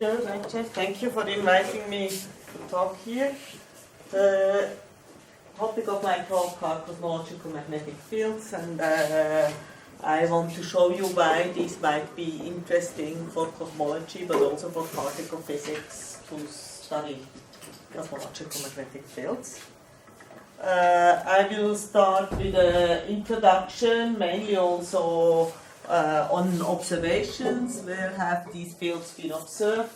Thank you for inviting me to talk here. The topic of my talk are cosmological magnetic fields, and I want to show you why these might be interesting for cosmology, but also for particle physics to study cosmological magnetic fields. I will start with an introduction, mainly also on observations, where have these fields been observed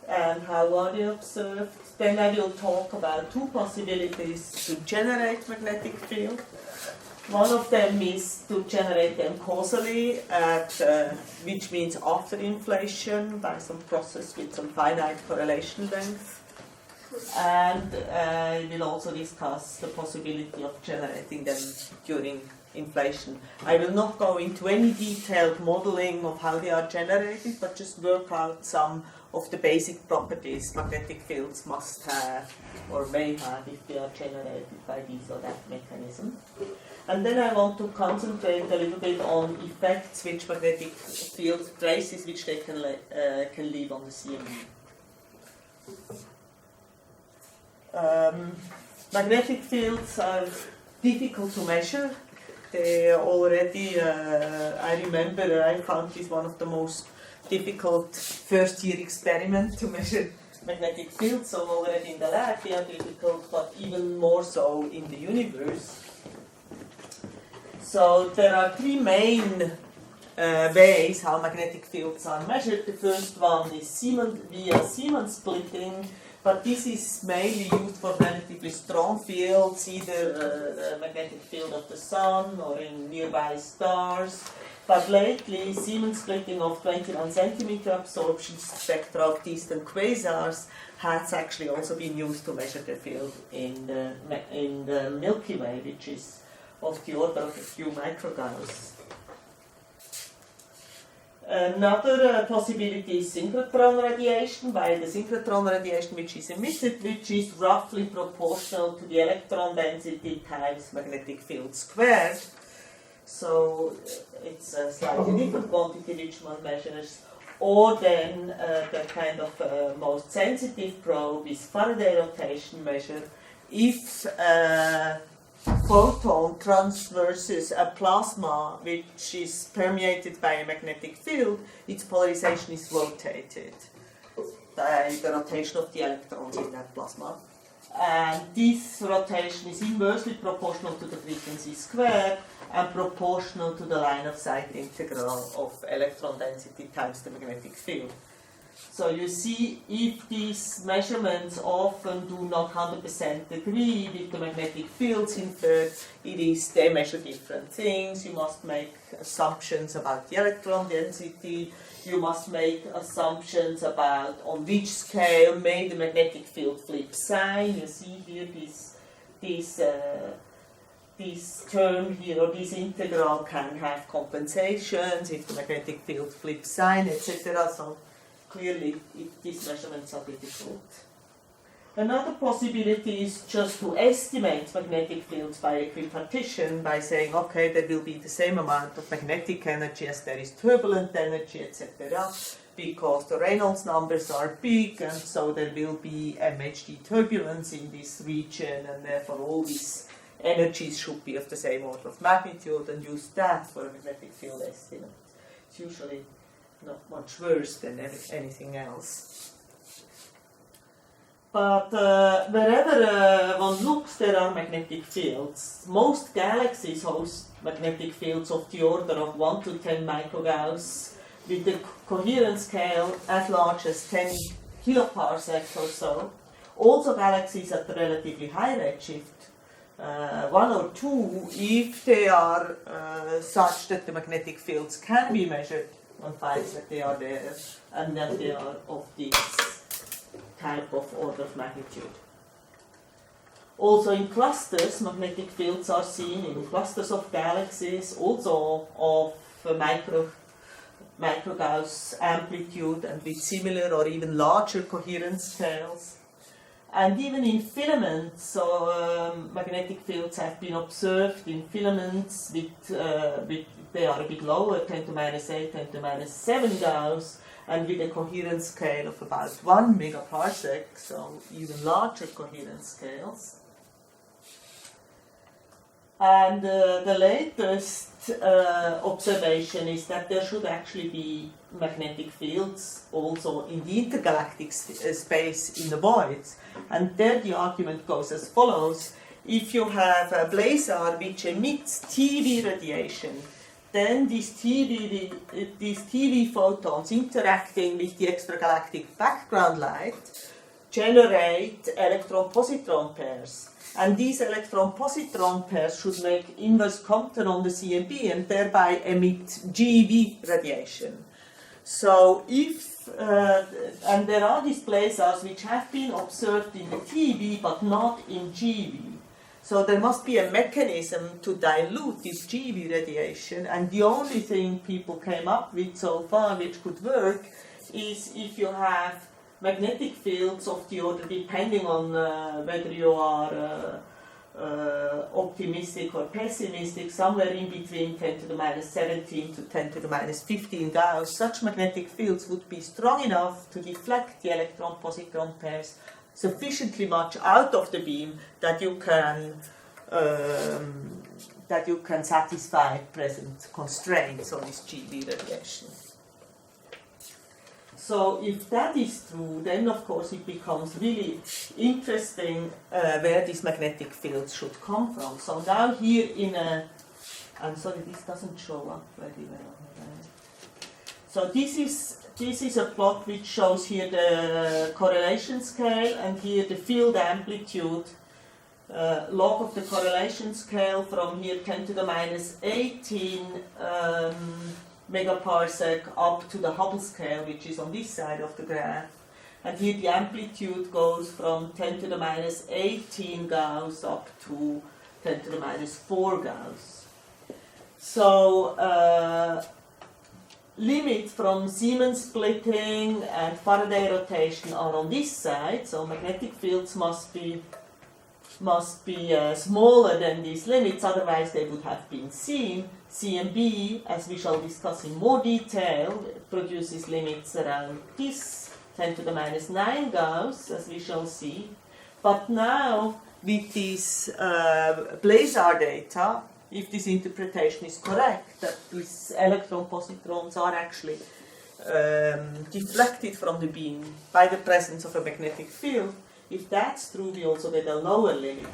and how are they observed. Then I will talk about two possibilities to generate magnetic field. One of them is to generate them causally, which means after inflation by some process with some finite correlation length. And I will also discuss the possibility of generating them during inflation. I will not go into any detailed modeling of how they are generated, but just work out some of the basic properties magnetic fields must have or may have if they are generated by this or that mechanism. And then I want to concentrate a little bit on effects which magnetic field traces which they can leave on the CME. Magnetic fields are difficult to measure. They already, I remember I found this one of the most difficult first year experiment to measure magnetic fields. So already in the lab they are difficult, but even more so in the universe. So there are three main ways how magnetic fields are measured. The first one is via Siemens splitting. But this is mainly used for relatively strong fields, either a magnetic field of the sun or in nearby stars. But lately, Siemens splitting of 21 centimeter absorption spectra of distant quasars has actually also been used to measure the field in the Milky Way, which is of the order of a few microgauss. Another possibility is synchrotron radiation, by the synchrotron radiation which is emitted, which is roughly proportional to the electron density times magnetic field squared. So it's a slightly different quantity which one measures. Or then the kind of most sensitive probe is Faraday rotation measure. If photon transverses a plasma which is permeated by a magnetic field, its polarization is rotated by the rotation of the electrons in that plasma. And this rotation is inversely proportional to the frequency squared and proportional to the line of sight integral of electron density times the magnetic field. So you see, if these measurements often do not 100% agree with the magnetic fields inferred, they measure different things. You must make assumptions about the electron density. You must make assumptions about on which scale may the magnetic field flip sign. You see here this term here, or this integral can have compensations if the magnetic field flips sign, etc. So clearly, these measurements are difficult. Another possibility is just to estimate magnetic fields by equipartition, by saying, okay, there will be the same amount of magnetic energy as there is turbulent energy, etc., because the Reynolds numbers are big, and so there will be MHD turbulence in this region, and therefore all these energies should be of the same order of magnitude, and use that for a magnetic field estimate. It's usually not much worse than anything else. But wherever one looks, there are magnetic fields. Most galaxies host magnetic fields of the order of 1 to 10 microgauss, with the coherence scale as large as 10 kiloparsecs or so. Also galaxies at a relatively high redshift, 1 or 2, if they are such that the magnetic fields can be measured, one finds that they are there and that they are of this type of order of magnitude. Also in clusters, magnetic fields are seen in clusters of galaxies, also of microgauss amplitude and with similar or even larger coherence scales. And even in filaments, so magnetic fields have been observed in filaments with they are a bit lower, 10 to minus 8, 10 to minus 7 Gauss, and with a coherence scale of about 1 megaparsec, so even larger coherence scales. And the latest observation is that there should actually be magnetic fields also in the intergalactic space in the voids. And there the argument goes as follows. If you have a blazar which emits TV radiation, then these TV photons interacting with the extragalactic background light generate electron-positron pairs. And these electron-positron pairs should make inverse Compton on the CMB and thereby emit GeV radiation. So if, and there are these blazars which have been observed in the TV but not in GeV. So there must be a mechanism to dilute this GeV radiation, and the only thing people came up with so far which could work is if you have magnetic fields of the order, depending on whether you are optimistic or pessimistic, somewhere in between 10 to the minus 17 to 10 to the minus 15 Gauss, such magnetic fields would be strong enough to deflect the electron-positron pairs sufficiently much out of the beam that you can satisfy present constraints on this GeV radiation. So if that is true, then of course it becomes really interesting where these magnetic fields should come from. So now here in a, I'm sorry, this doesn't show up very well. Right? So this is a plot which shows here the correlation scale and here the field amplitude, log of the correlation scale from here 10 to the minus 18 megaparsec up to the Hubble scale, which is on this side of the graph. And here the amplitude goes from 10 to the minus 18 Gauss up to 10 to the minus 4 Gauss. So limits from Siemens splitting and Faraday rotation are on this side, so magnetic fields must be smaller than these limits, otherwise they would have been seen. CMB, as we shall discuss in more detail, produces limits around this 10 to the minus 9 Gauss, as we shall see. But now, with this blazar data, if this interpretation is correct, that these electron-positrons are actually deflected from the beam by the presence of a magnetic field, if that's true, we also get a lower limit.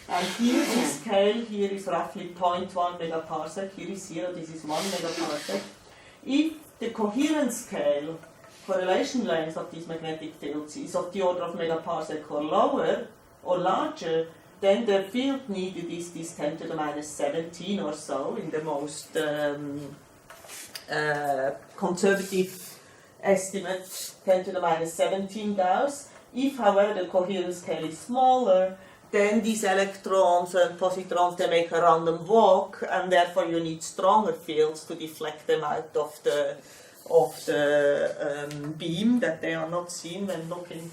And here the scale here is roughly 0.1 megaparsec, here is 0, this is 1 megaparsec. If the coherence scale, correlation length of these magnetic fields is of the order of megaparsec or lower or larger, then the field needed is this 10 to the minus 17 or so in the most conservative estimate, 10 to the minus 17 Gauss. If, however, the coherence scale is smaller, then these electrons and positrons, they make a random walk, and therefore you need stronger fields to deflect them out of the beam, that they are not seen when looking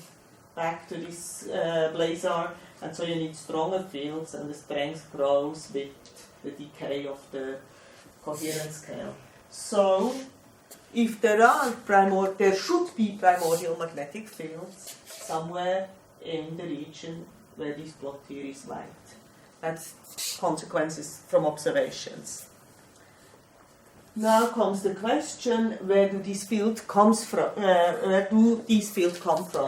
back to this blazar, and so you need stronger fields, and the strength grows with the decay of the coherence scale. So, if there should be primordial magnetic fields somewhere in the region where this plot here is white. That's consequences from observations. Now comes the question: where do these fields come from?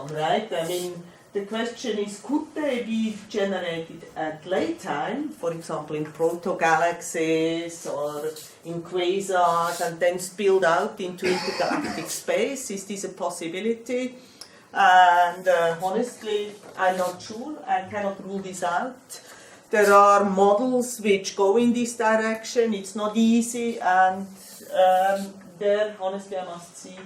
Right? I mean, the question is: could they be generated at late time, for example, in proto-galaxies or in quasars, and then spilled out into intergalactic space? Is this a possibility? And honestly, I'm not sure. I cannot rule this out. There are models which go in this direction. It's not easy, and there, honestly, I must see,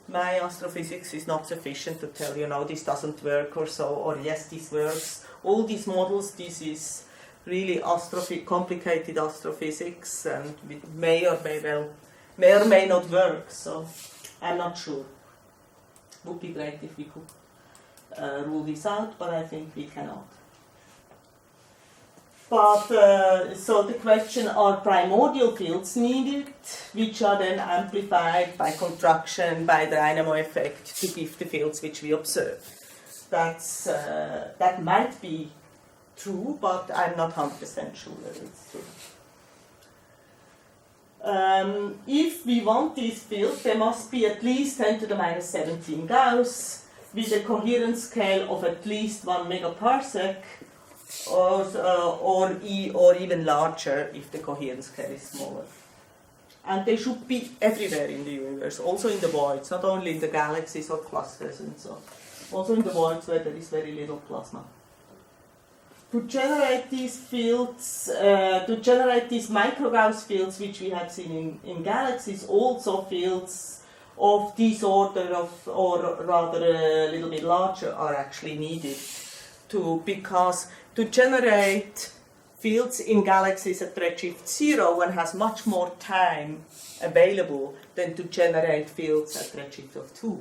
my astrophysics is not sufficient to tell you, no, this doesn't work or so, or yes, this works. All these models, this is really complicated astrophysics, and it may or may not work. So I'm not sure. Would be great if we could rule this out, but I think we cannot. But so the question, are primordial fields needed, which are then amplified by contraction, by the dynamo effect, to give the fields which we observe? That might be true, but I'm not 100% sure that it's true. If we want these fields, there must be at least 10 to the minus 17 Gauss, with a coherence scale of at least 1 megaparsec, or even larger if the coherence scale is smaller. And they should be everywhere in the universe, also in the voids, not only in the galaxies or clusters and so on. Also in the voids where there is very little plasma. To generate these fields, to generate these micro-Gauss fields, which we have seen in galaxies, also fields of this order or rather a little bit larger, are actually needed. Because to generate fields in galaxies at redshift 0, one has much more time available than to generate fields at redshift of 2.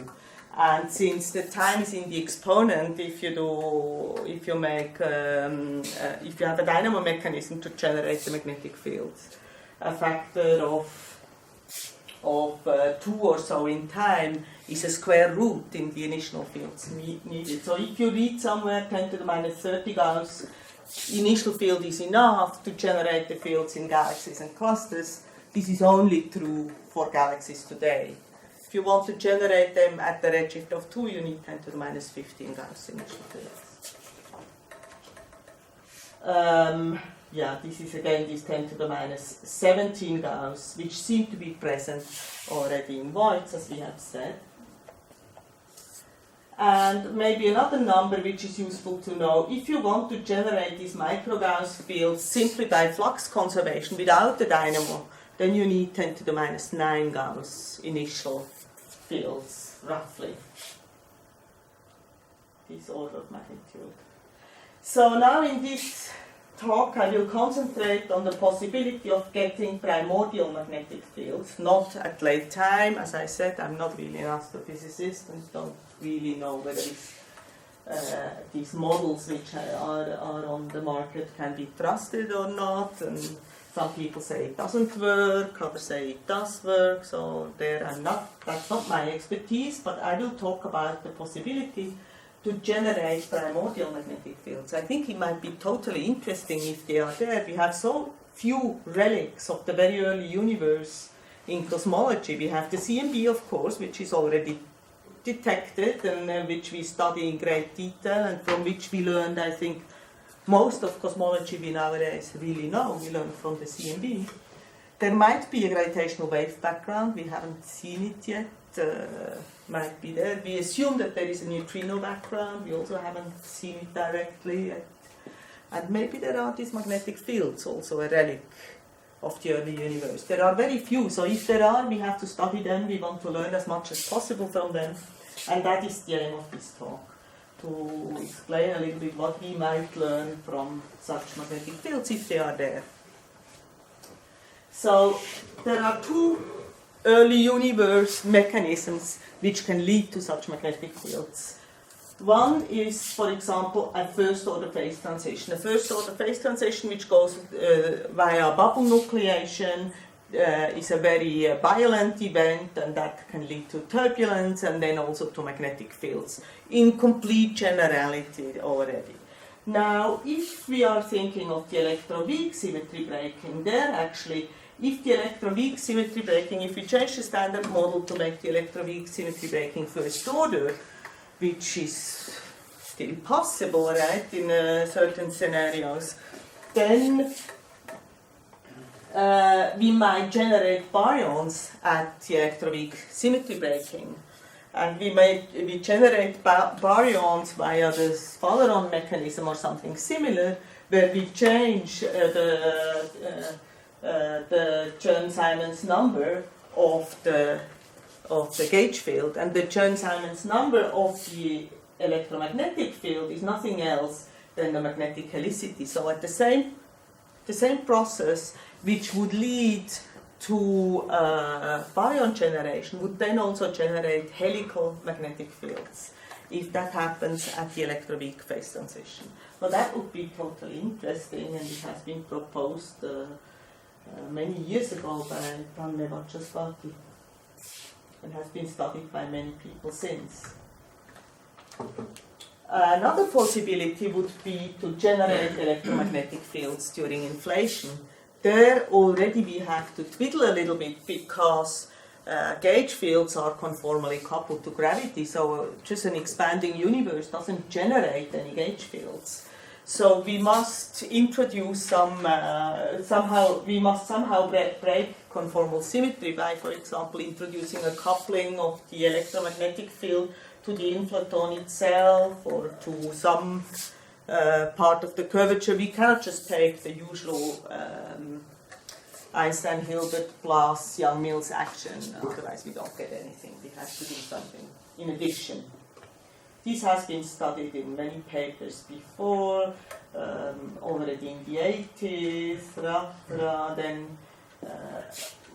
And since the time is in the exponent, if you have a dynamo mechanism to generate the magnetic fields, a factor of 2 or so in time is a square root in the initial fields needed. So if you read somewhere 10 to the minus 30 Gauss, initial field is enough to generate the fields in galaxies and clusters. This is only true for galaxies today. If you want to generate them at the redshift of 2, you need 10 to the minus 15 Gauss initial fields. This is again this 10 to the minus 17 Gauss, which seem to be present already in voids, as we have said. And maybe another number which is useful to know, if you want to generate these micro-Gauss fields simply by flux conservation without the dynamo, then you need 10 to the minus 9 Gauss initial fields, roughly. This order of magnitude. So now in this talk I will concentrate on the possibility of getting primordial magnetic fields, not at late time. As I said, I'm not really an astrophysicist and don't really know whether these models which are on the market can be trusted or not. And some people say it doesn't work, others say it does work, so that's not my expertise, but I will talk about the possibility to generate primordial magnetic fields. I think it might be totally interesting if they are there. We have so few relics of the very early universe in cosmology. We have the CMB, of course, which is already detected and which we study in great detail and from which we learned, I think, most of cosmology we nowadays really know. We learn from the CMB. There might be a gravitational wave background. We haven't seen it yet. Might be there. We assume that there is a neutrino background. We also haven't seen it directly yet. And maybe there are these magnetic fields, also a relic of the early universe. There are very few, so if there are, we have to study them. We want to learn as much as possible from them. And that is the aim of this talk, to explain a little bit what we might learn from such magnetic fields if they are there. So there are two early universe mechanisms which can lead to such magnetic fields. One is, for example, a first-order phase transition. A first-order phase transition which goes via bubble nucleation is a very violent event, and that can lead to turbulence and then also to magnetic fields in complete generality already. Now, if we are thinking of the electroweak symmetry breaking, there actually, if the electroweak symmetry breaking, if we change the standard model to make the electroweak symmetry breaking first order, which is still possible, right, in certain scenarios, then we might generate baryons at the electroweak symmetry breaking. And we generate baryons via the Spalaron mechanism or something similar, where we change the Chern-Simons number of the gauge field, and the Chern-Simons number of the electromagnetic field is nothing else than the magnetic helicity. So at the same process, which would lead to baryon generation, would then also generate helical magnetic fields. if that happens at the electroweak phase transition. Well, that would be totally interesting, and it has been proposed many years ago by Pranevachaswati and has been studied by many people since. Another possibility would be to generate electromagnetic fields during inflation. There already we have to twiddle a little bit because gauge fields are conformally coupled to gravity, so just an expanding universe doesn't generate any gauge fields. So we must introduce somehow break conformal symmetry by, for example, introducing a coupling of the electromagnetic field to the inflaton itself or to some part of the curvature. We cannot just take the usual Einstein-Hilbert plus Young-Mills action, otherwise we don't get anything. We have to do something in addition. This has been studied in many papers before, already in the 80s, then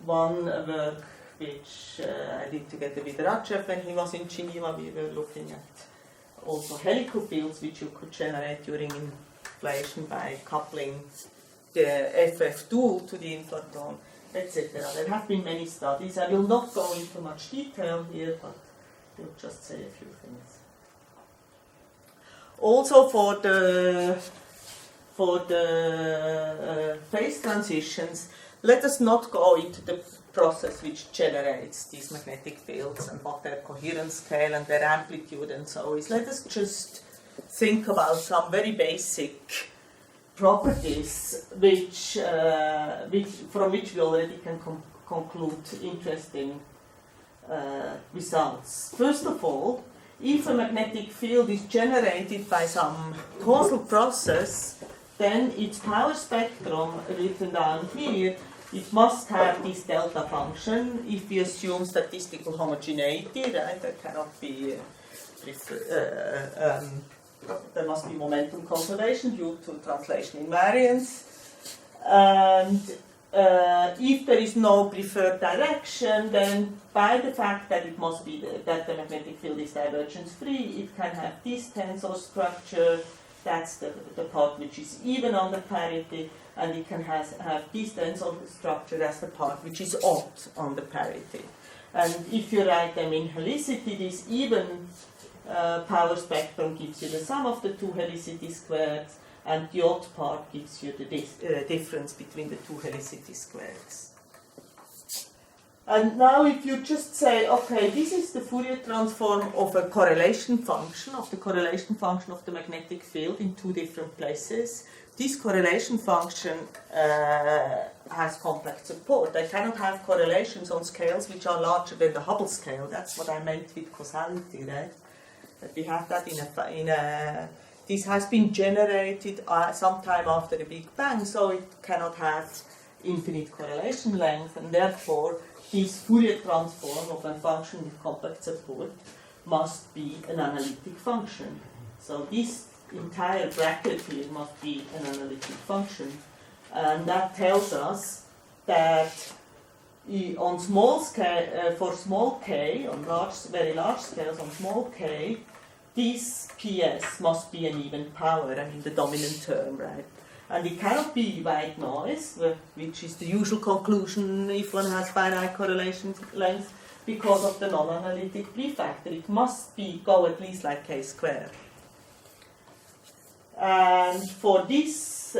one work which I did together with Rajev when he was in Geneva. We were looking at also helical fields which you could generate during inflation by coupling the FF dual to the inflaton, etc. There have been many studies. I will not go into much detail here, but will just say a few things. Also for the phase transitions, let us not go into the process which generates these magnetic fields and what their coherence scale and their amplitude and so is. Let us just think about some very basic properties from which we already can conclude interesting results. First of all, if a magnetic field is generated by some causal process, then its power spectrum, written down here, it must have this delta function. If we assume statistical homogeneity, right, there cannot be there must be momentum conservation due to translation invariance. And if there is no preferred direction, then by the fact that it must be that the magnetic field is divergence-free, it can have this tensor structure. That's the part which is even on the parity, and it can have this tensor structure as the part which is odd on the parity. And if you write them in helicity, this even power spectrum gives you the sum of the two helicity squares, and the odd part gives you the difference between the two helicity squares. And now if you just say, okay, this is the Fourier transform of a correlation function, of the magnetic field in two different places. This correlation function has complex support. I cannot have correlations on scales which are larger than the Hubble scale. That's what I meant with causality, right? That we have that in a this has been generated sometime after the Big Bang, so it cannot have infinite correlation length, and therefore this Fourier transform of a function with compact support must be an analytic function. So this entire bracket here must be an analytic function, and that tells us that on small scale, for small k, on very large scales, on small k, this PS must be an even power, I mean the dominant term, right? And it cannot be white noise, which is the usual conclusion if one has finite correlation length, because of the non-analytic prefactor. It must go at least like k squared. And for this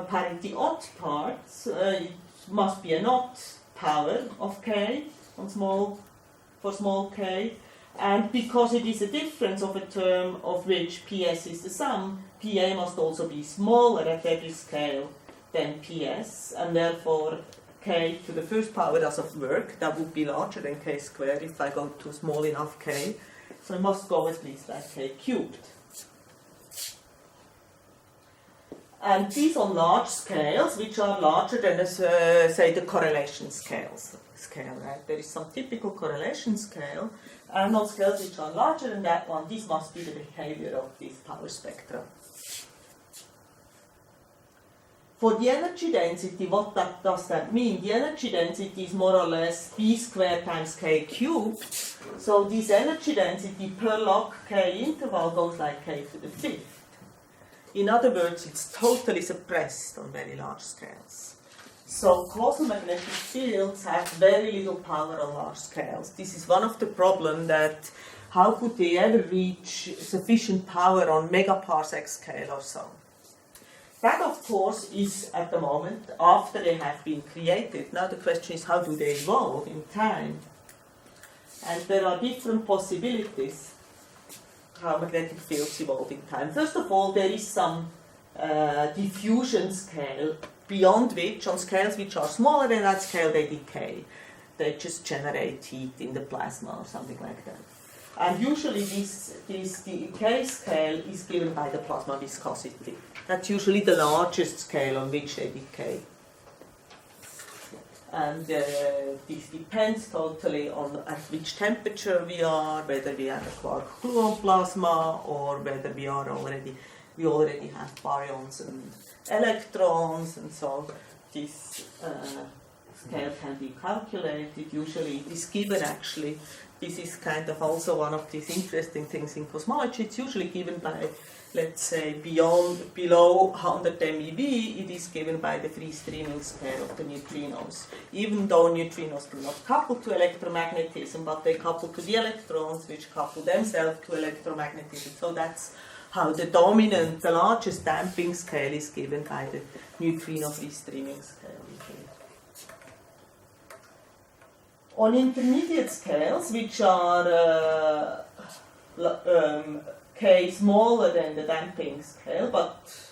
parity odd parts, it must be an odd power of k for small k. And because it is a difference of a term of which PS is the sum, PA must also be smaller at every scale than PS, and therefore k to the first power doesn't work. That would be larger than k squared if I go to small enough k. So I must go at least like k cubed. And these on large scales, which are larger than, say, the correlation scale, right? There is some typical correlation scale, and on scales which are larger than that one, this must be the behavior of this power spectrum. For the energy density, what does that mean? The energy density is more or less b squared times k cubed. So this energy density per log k interval goes like k to the fifth. In other words, it's totally suppressed on very large scales. So causal magnetic fields have very little power on large scales. This is one of the problems that how could they ever reach sufficient power on megaparsec scale or so? That, of course, is at the moment after they have been created. Now the question is, how do they evolve in time? And there are different possibilities how magnetic fields evolve in time. First of all, there is some diffusion scale beyond which, on scales which are smaller than that scale, they decay. They just generate heat in the plasma or something like that. And usually this decay scale is given by the plasma viscosity. That's usually the largest scale on which they decay. And this depends totally on at which temperature we are, whether we have a quark-gluon plasma, or whether we already have baryons and electrons, and so this scale can be calculated. Usually it is given actually. This is kind of also one of these interesting things in cosmology. It's usually given by, let's say, below 100 MeV, it is given by the free streaming scale of the neutrinos. Even though neutrinos do not couple to electromagnetism, but they couple to the electrons, which couple themselves to electromagnetism. So that's how the largest damping scale is given by the neutrino free streaming scale. On intermediate scales, which are k smaller than the damping scale, but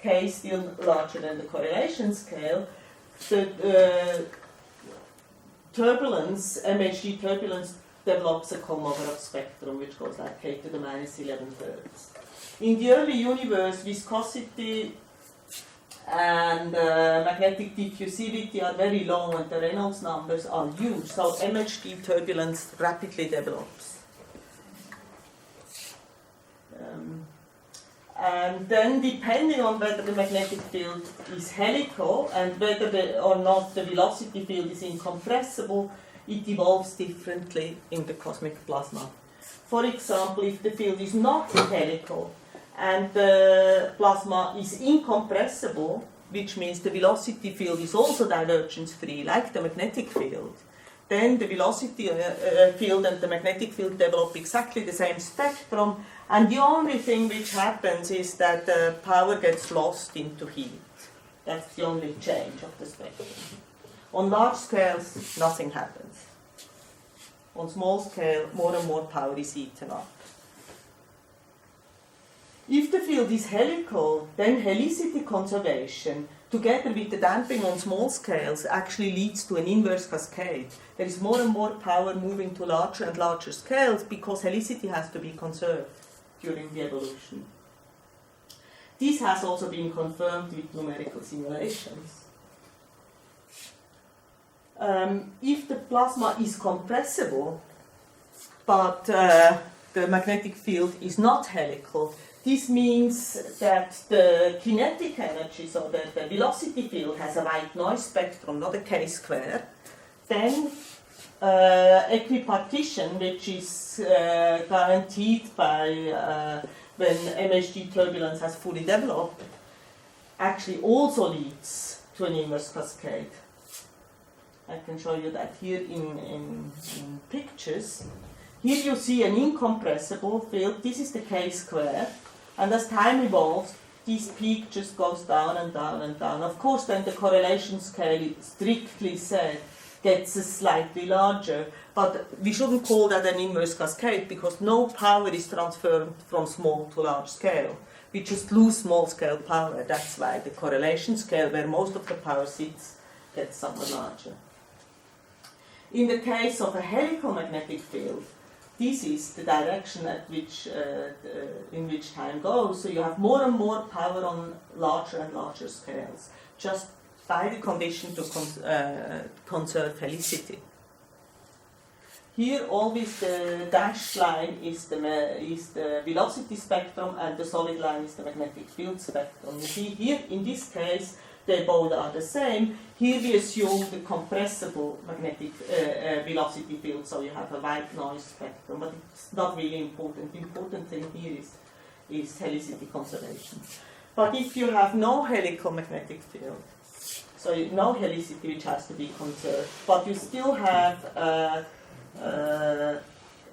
k still larger than the correlation scale, the turbulence, MHD turbulence, develops a Kolmogorov spectrum, which goes like k to the minus 11 thirds. In the early universe, viscosity and magnetic diffusivity are very low, and the Reynolds numbers are huge, so MHD turbulence rapidly develops. And then, depending on whether the magnetic field is helical and whether or not the velocity field is incompressible, it evolves differently in the cosmic plasma. For example, if the field is not helical and the plasma is incompressible, which means the velocity field is also divergence free, like the magnetic field, then the velocity field and the magnetic field develop exactly the same spectrum, and the only thing which happens is that the power gets lost into heat. That's the only change of the spectrum. On large scales, nothing happens. On small scale, more and more power is eaten up. If the field is helical, then helicity conservation, together with the damping on small scales, actually leads to an inverse cascade. There is more and more power moving to larger and larger scales because helicity has to be conserved during the evolution. This has also been confirmed with numerical simulations. If the plasma is compressible, but the magnetic field is not helical, this means that the kinetic energy, so that the velocity field has a white noise spectrum, not a k-square. Then equipartition, which is guaranteed by when MHD turbulence has fully developed, actually also leads to an inverse cascade. I can show you that here in pictures. Here you see an incompressible field. This is the k-square. And as time evolves, this peak just goes down and down and down. Of course, then the correlation scale, strictly said, gets slightly larger. But we shouldn't call that an inverse cascade because no power is transferred from small to large scale. We just lose small scale power. That's why the correlation scale, where most of the power sits, gets somewhat larger. In the case of a helical magnetic field, this is the direction at which, in which time goes. So you have more and more power on larger and larger scales, just by the condition to conserve helicity. Here, always the dashed line is the velocity spectrum, and the solid line is the magnetic field spectrum. You see here, in this case, they both are the same. Here we assume the compressible magnetic velocity field, so you have a white noise spectrum, but it's not really important. The important thing here is helicity conservation. But if you have no helical magnetic field, so no helicity which has to be conserved, but you still have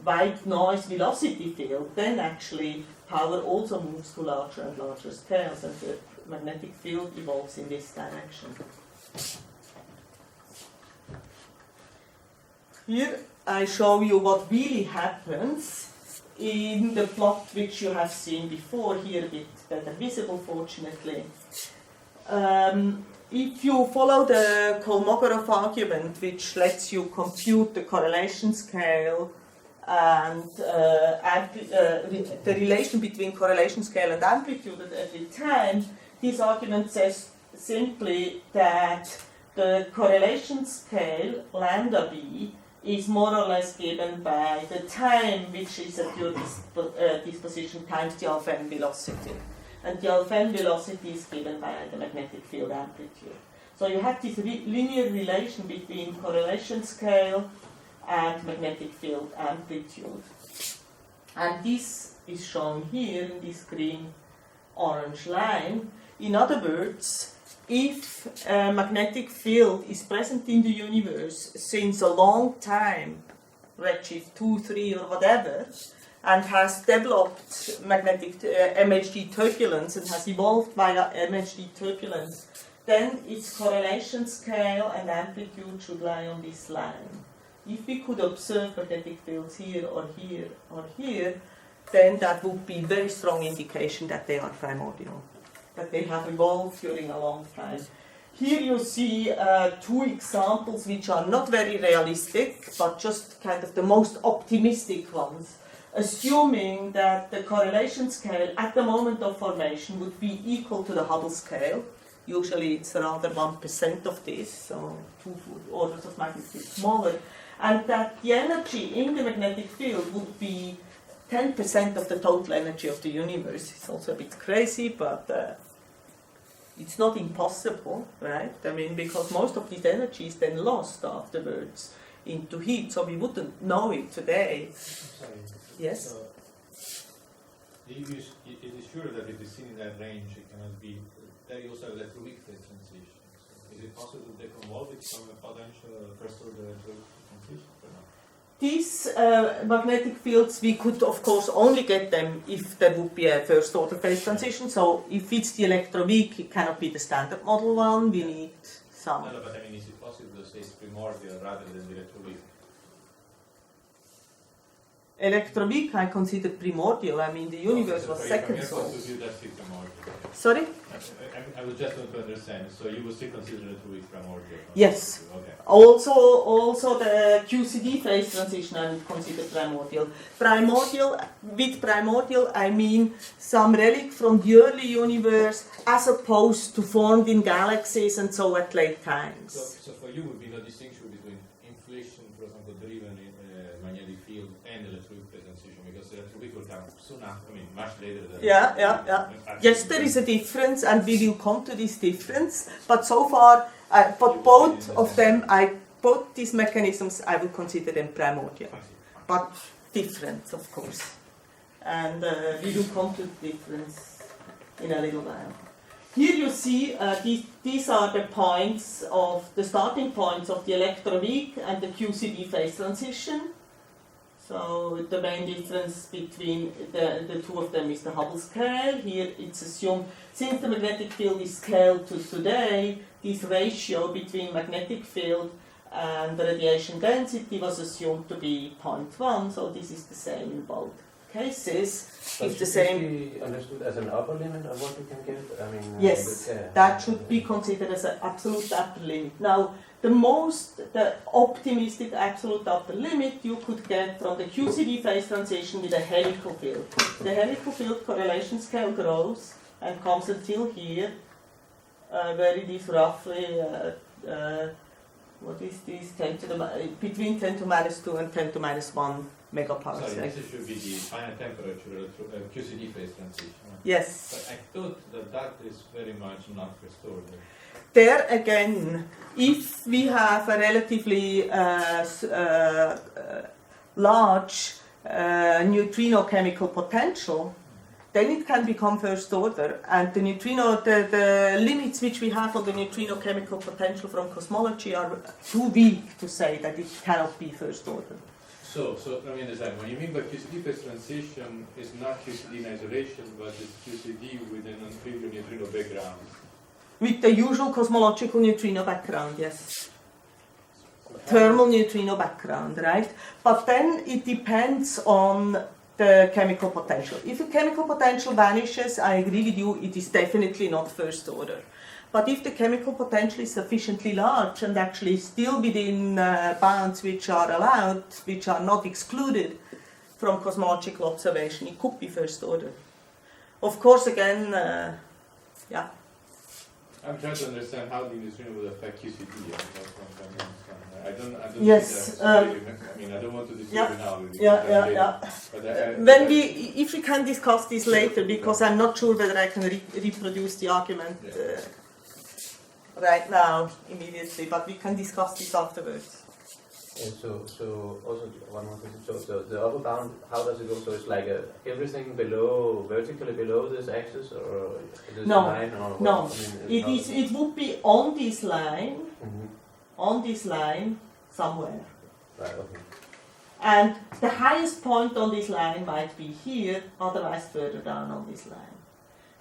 white noise velocity field, then actually power also moves to larger and larger scales, and the magnetic field evolves in this direction. Here I show you what really happens in the plot which you have seen before, here a bit better visible fortunately. If you follow the Kolmogorov argument, which lets you compute the correlation scale and the relation between correlation scale and amplitude at every time, this argument says simply that the correlation scale, lambda b, is more or less given by the time which is at your disposition times the alpha n velocity. And the alpha n velocity is given by the magnetic field amplitude. So you have this linear relation between correlation scale and magnetic field amplitude. And this is shown here in this green-orange line. In other words, if a magnetic field is present in the universe since a long time, redshift 2, 3 or whatever, and has developed magnetic MHD turbulence and has evolved via MHD turbulence, then its correlation scale and amplitude should lie on this line. If we could observe magnetic fields here or here or here, then that would be a very strong indication that they are primordial, that they have evolved during a long time. Here you see two examples which are not very realistic, but just kind of the most optimistic ones, assuming that the correlation scale at the moment of formation would be equal to the Hubble scale. Usually it's rather 1% of this, so 2 orders of magnitude smaller, and that the energy in the magnetic field would be 10% of the total energy of the universe. It's also a bit crazy, but it's not impossible, right? I mean, because most of this energy is then lost afterwards into heat, so we wouldn't know it today. Sorry. Yes? So, it is sure that it is seen in that range, it cannot be. There you also have electroweak phase transition. So is it possible to deconvolve it from a potential first order electroweak transition or not? These magnetic fields, we could of course only get them if there would be a first order phase transition. So if it's the electroweak, it cannot be the standard model one, we need some. No, but I mean, is it possible to say it's primordial rather than the electroweak? Electroweak I consider primordial. I mean, the universe was second source. From your point of view, that's still primordial. Sorry? I was just want to understand. So you would still consider electroweak primordial? Yes. Okay. Also the QCD phase transition I would consider primordial. With primordial I mean some relic from the early universe as opposed to formed in galaxies and so at late times. So for you would be no distinction between inflation, for example, driven in magnetic field and electroweak phase transition, because the electroweak will come soon after, I mean, much later than... Yeah. Yes, there is a difference, and we will come to this difference, but so far, but both these mechanisms, I will consider them primordial, but different, of course. And we will come to the difference in a little while. Here you see these are the points of the starting points of the electroweak and the QCD phase transition. So the main difference between the two of them is the Hubble scale. Here it's assumed, since the magnetic field is scaled to today, this ratio between magnetic field and the radiation density was assumed to be 0.1, so this is the same in both cases. It's the same. Should be understood as an upper limit of what you can get? I mean, yes, that should be considered as an absolute upper limit. Now, the optimistic absolute upper limit you could get from the QCD phase transition with a helical field. The helical field correlation scale grows and comes until here, where it is roughly, what is this, between 10 to minus 2 and 10 to minus 1 megaparsec. Sorry, this should be the final temperature QCD phase transition. Yes. But I thought that is very much not restored. There again, if we have a relatively large neutrino chemical potential, then it can become first order. And the neutrino, the limits which we have on the neutrino chemical potential from cosmology are too weak to say that it cannot be first order. So let me understand. What you mean by QCD phase transition is not QCD in isolation, but it's QCD with a non-trivial neutrino background. With the usual cosmological neutrino background, yes. Thermal neutrino background, right? But then it depends on the chemical potential. If the chemical potential vanishes, I agree with you, it is definitely not first order. But if the chemical potential is sufficiently large and actually still within bounds which are allowed, which are not excluded from cosmological observation, it could be first order. Of course, again, yeah. I'm trying to understand how the neutrino will affect QCD. I don't yes, think that's really, I mean, I don't want to discuss yeah, it now. Yeah. But if we can discuss this later, because I'm not sure whether I can reproduce the argument right now, immediately, but we can discuss this afterwards. And so also one more question. So the upper bound, how does it go? So it's like everything below, vertically below this axis, or this line, or no. What? I mean, It would be on this line, mm-hmm. on this line somewhere. Right. Okay. And the highest point on this line might be here, otherwise further down on this line.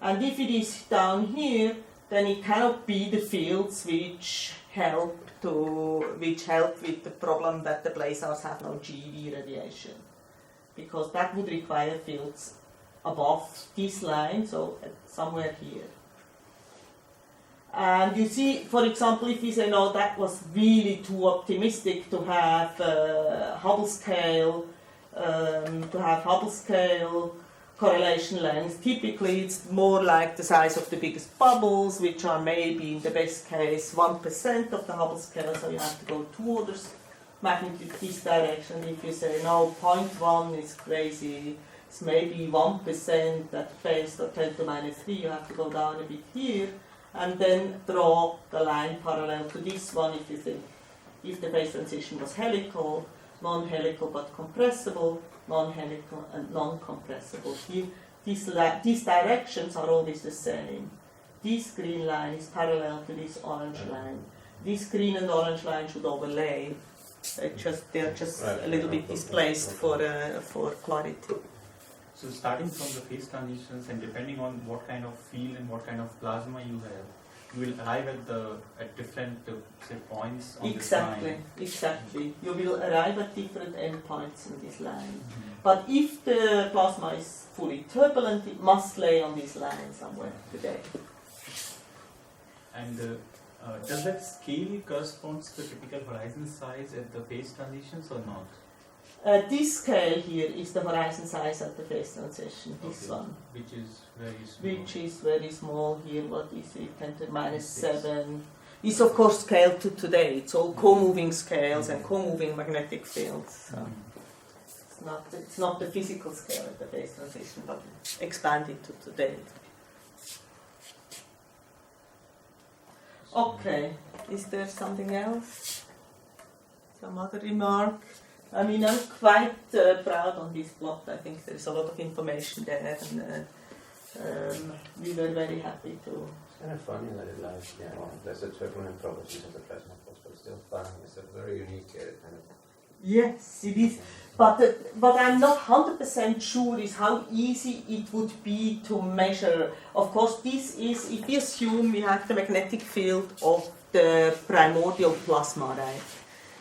And if it is down here, then it cannot be the fields which help with the problem that the blazars have no GeV radiation, because that would require fields above this line, so somewhere here. And you see, for example, if we say no, that was really too optimistic to have Hubble scale, correlation length. Typically, it's more like the size of the biggest bubbles, which are maybe in the best case 1% of the Hubble scale. So you have to go 2 orders magnitude this direction. If you say no, 0.1 is crazy, it's maybe 1% at best, or 10 to minus 3. You have to go down a bit here, and then draw the line parallel to this one. If you think, if the phase transition was helical, non-helical but compressible, non-helical and non-compressible. Here, these directions are always the same. This green line is parallel to this orange line. This green and orange line should overlay. They're just a little bit displaced for clarity. So starting from the phase transitions and depending on what kind of field and what kind of plasma you have, you will arrive at different say points on this line. Exactly. You will arrive at different endpoints in this line. Mm-hmm. But if the plasma is fully turbulent, it must lay on this line somewhere today. And does that scale correspond to the typical horizon size at the phase transitions or not? This scale here is the horizon size at the phase transition, this one. Which is very small. Which is very small here, what is it, 10 to minus 7. It's of course scaled to today, it's all co-moving scales and co-moving magnetic fields. So it's not the physical scale at the phase transition, but expanded to today. Okay, is there something else? Some other remark? I mean, I'm quite proud on this plot. I think there's a lot of information there, and we were very happy to. It's kind of funny that it lies, there's the turbulent properties of the plasma force, but it's still fun. It's a very unique kind of. Yes, it is. But what I'm not 100% sure is how easy it would be to measure. Of course, this is, if we assume we have the magnetic field of the primordial plasma, right?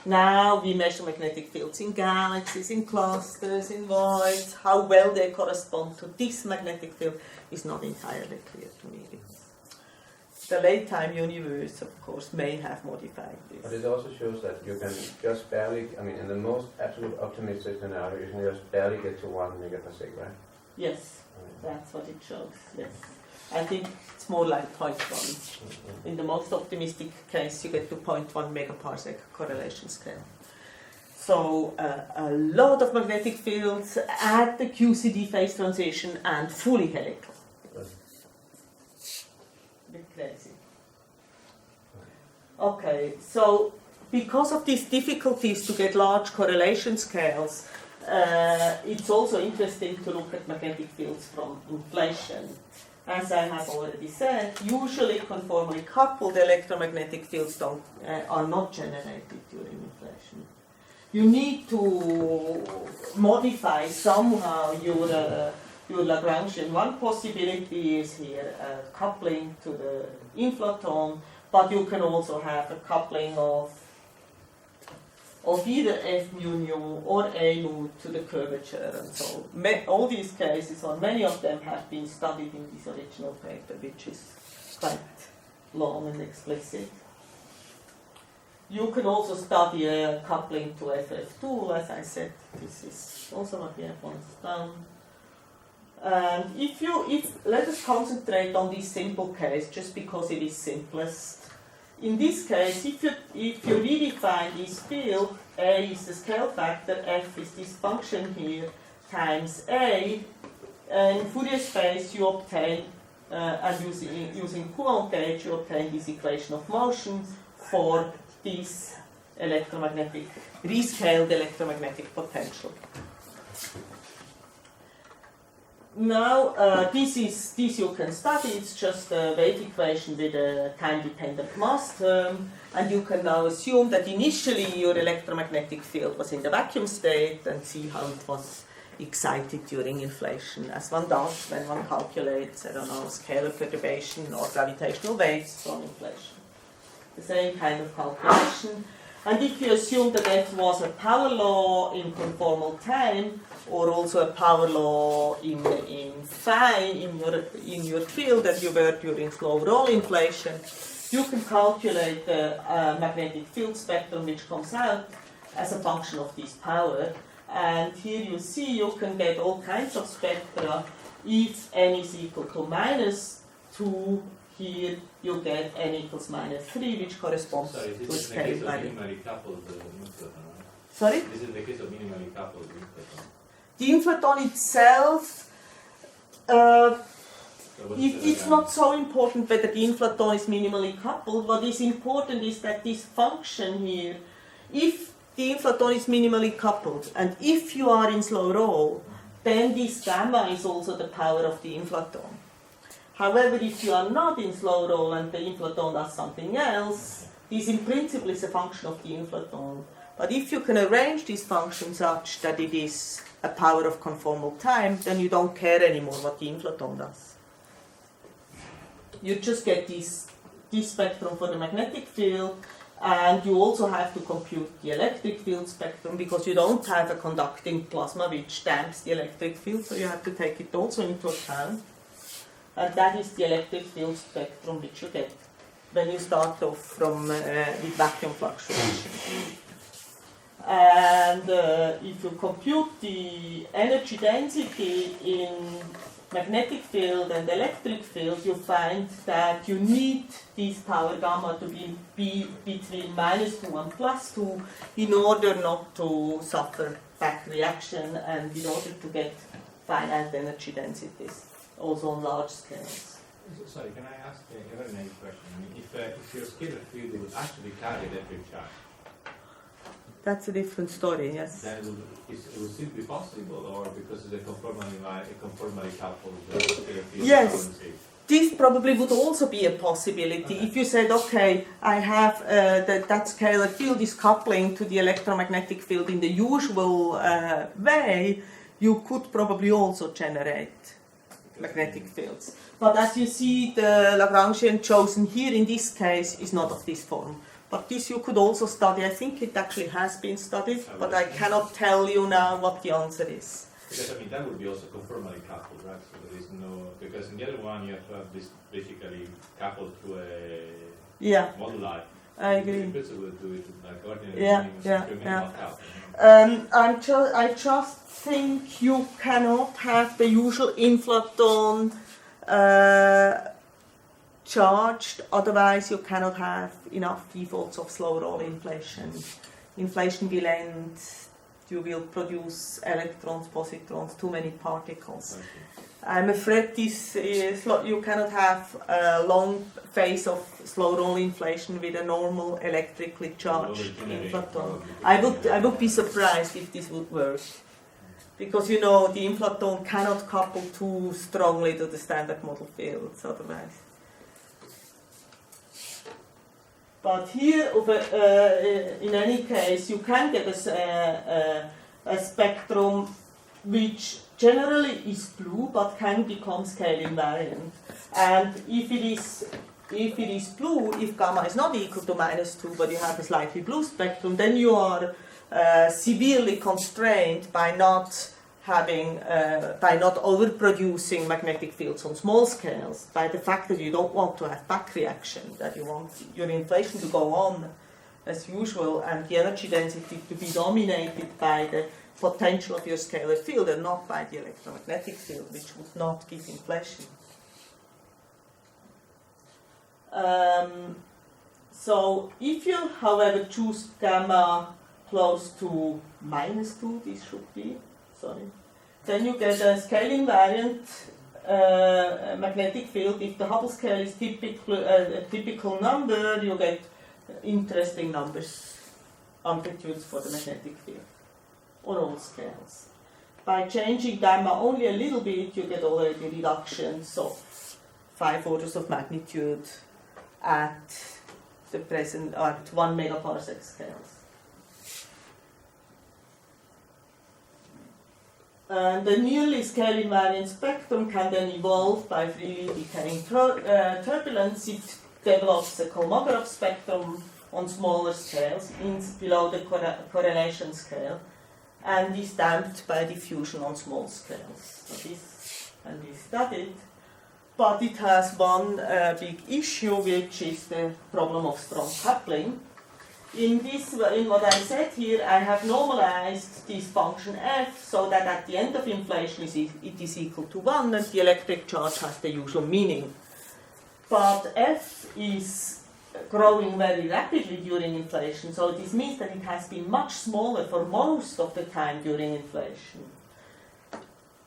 Now we measure magnetic fields in galaxies, in clusters, in voids. How well they correspond to this magnetic field is not entirely clear to me. The late-time universe, of course, may have modified this. But it also shows that you can just barely, I mean, in the most absolute optimistic scenario, you can just barely get to 1 megaparsec, right? Yes, that's what it shows, yes. I think it's more like 0.1. In the most optimistic case, you get to 0.1 megaparsec correlation scale. So a lot of magnetic fields at the QCD phase transition and fully helical. Bit crazy. Okay, so because of these difficulties to get large correlation scales, it's also interesting to look at magnetic fields from inflation. As I have already said, usually conformally coupled electromagnetic fields are not generated during inflation. You need to modify somehow your Lagrangian. One possibility is here coupling to the inflaton, but you can also have a coupling of either F mu nu or A nu to the curvature, and so all these cases, or many of them, have been studied in this original paper, which is quite long and explicit. You can also study a coupling to FF2, as I said. This is also what we have once done. And let us concentrate on this simple case, just because it is simplest. In this case, if you redefine this field, A is the scale factor, F is this function here, times A, in Fourier space you obtain, and using Coulomb gauge, you obtain this equation of motion for this rescaled electromagnetic potential. Now, this you can study. It's just a wave equation with a time-dependent mass term, and you can now assume that initially your electromagnetic field was in the vacuum state, and see how it was excited during inflation, as one does when one calculates, I don't know, scalar perturbation or gravitational waves from inflation. The same kind of calculation. And if you assume that F was a power law in conformal time, or also a power law in phi in your field that you were during slow roll inflation, you can calculate the magnetic field spectrum which comes out as a function of this power. And here you see you can get all kinds of spectra. If n is equal to -2, here you get n equals -3, which corresponds to a scale value. Sorry? This is the case of minimally coupled inflaton. The inflaton itself, it's not so important whether the inflaton is minimally coupled. What is important is that this function here, if the inflaton is minimally coupled, and if you are in slow roll, then this gamma is also the power of the inflaton. However, if you are not in slow roll and the inflaton does something else, this in principle is a function of the inflaton. But if you can arrange this function such that it is a power of conformal time, then you don't care anymore what the inflaton does. You just get this spectrum for the magnetic field, and you also have to compute the electric field spectrum, because you don't have a conducting plasma which damps the electric field, so you have to take it also into account. And that is the electric field spectrum which you get when you start off from with vacuum fluctuation. And if you compute the energy density in magnetic field and electric field, you find that you need this power gamma to be between -2 and +2 in order not to suffer back reaction and in order to get finite energy densities, also on large scales. Sorry, can I ask a very naive question? I mean, if your scalar field would actually carry electric charge, that's a different story, yes. then it would still be possible, or because it's a conformally coupled scalar field? Yes, this probably would also be a possibility. Okay. If you said, okay, I have that scalar field is coupling to the electromagnetic field in the usual way, you could probably also generate magnetic fields. But as you see, the Lagrangian chosen here in this case is not of this form. But this you could also study. I think it actually has been studied, but I cannot tell you now what the answer is. Because I mean that would be also conformally coupled, right? So there is no, because in the other one you have to have this basically coupled to a moduli. I agree. In principle, do it like ordinary I just think you cannot have the usual inflaton charged, otherwise you cannot have enough defaults of slow roll inflation inflation will end, you will produce electrons, positrons, too many particles. I'm afraid this is, you cannot have a long phase of slow roll inflation with a normal electrically charged inflaton. I would be surprised if this would work. Because the inflaton cannot couple too strongly to the standard model fields otherwise. But here, in any case, you can get a spectrum which generally is blue but can become scale invariant. And if it is blue, if gamma is not equal to -2, but you have a slightly blue spectrum, then you are severely constrained by not overproducing magnetic fields on small scales, by the fact that you don't want to have back reaction, that you want your inflation to go on as usual, and the energy density to be dominated by the potential of your scalar field and not by the electromagnetic field, which would not give inflation. So if you, however, choose gamma close to -2, this should be, then you get a scale invariant magnetic field. If the Hubble scale is a typical number, you get interesting numbers, amplitudes for the magnetic field, on all scales. By changing gamma only a little bit, you get already reductions of 5 orders of magnitude at the present, at 1 megaparsec scales. And the nearly scale invariant spectrum can then evolve by freely decaying turbulence. It develops a Kolmogorov spectrum on smaller scales, below the correlation scale, and is damped by diffusion on small scales. So this can be studied, but it has one big issue, which is the problem of strong coupling. In what I said here, I have normalized this function f so that at the end of inflation it is equal to 1 and the electric charge has the usual meaning. But f is growing very rapidly during inflation, so this means that it has been much smaller for most of the time during inflation.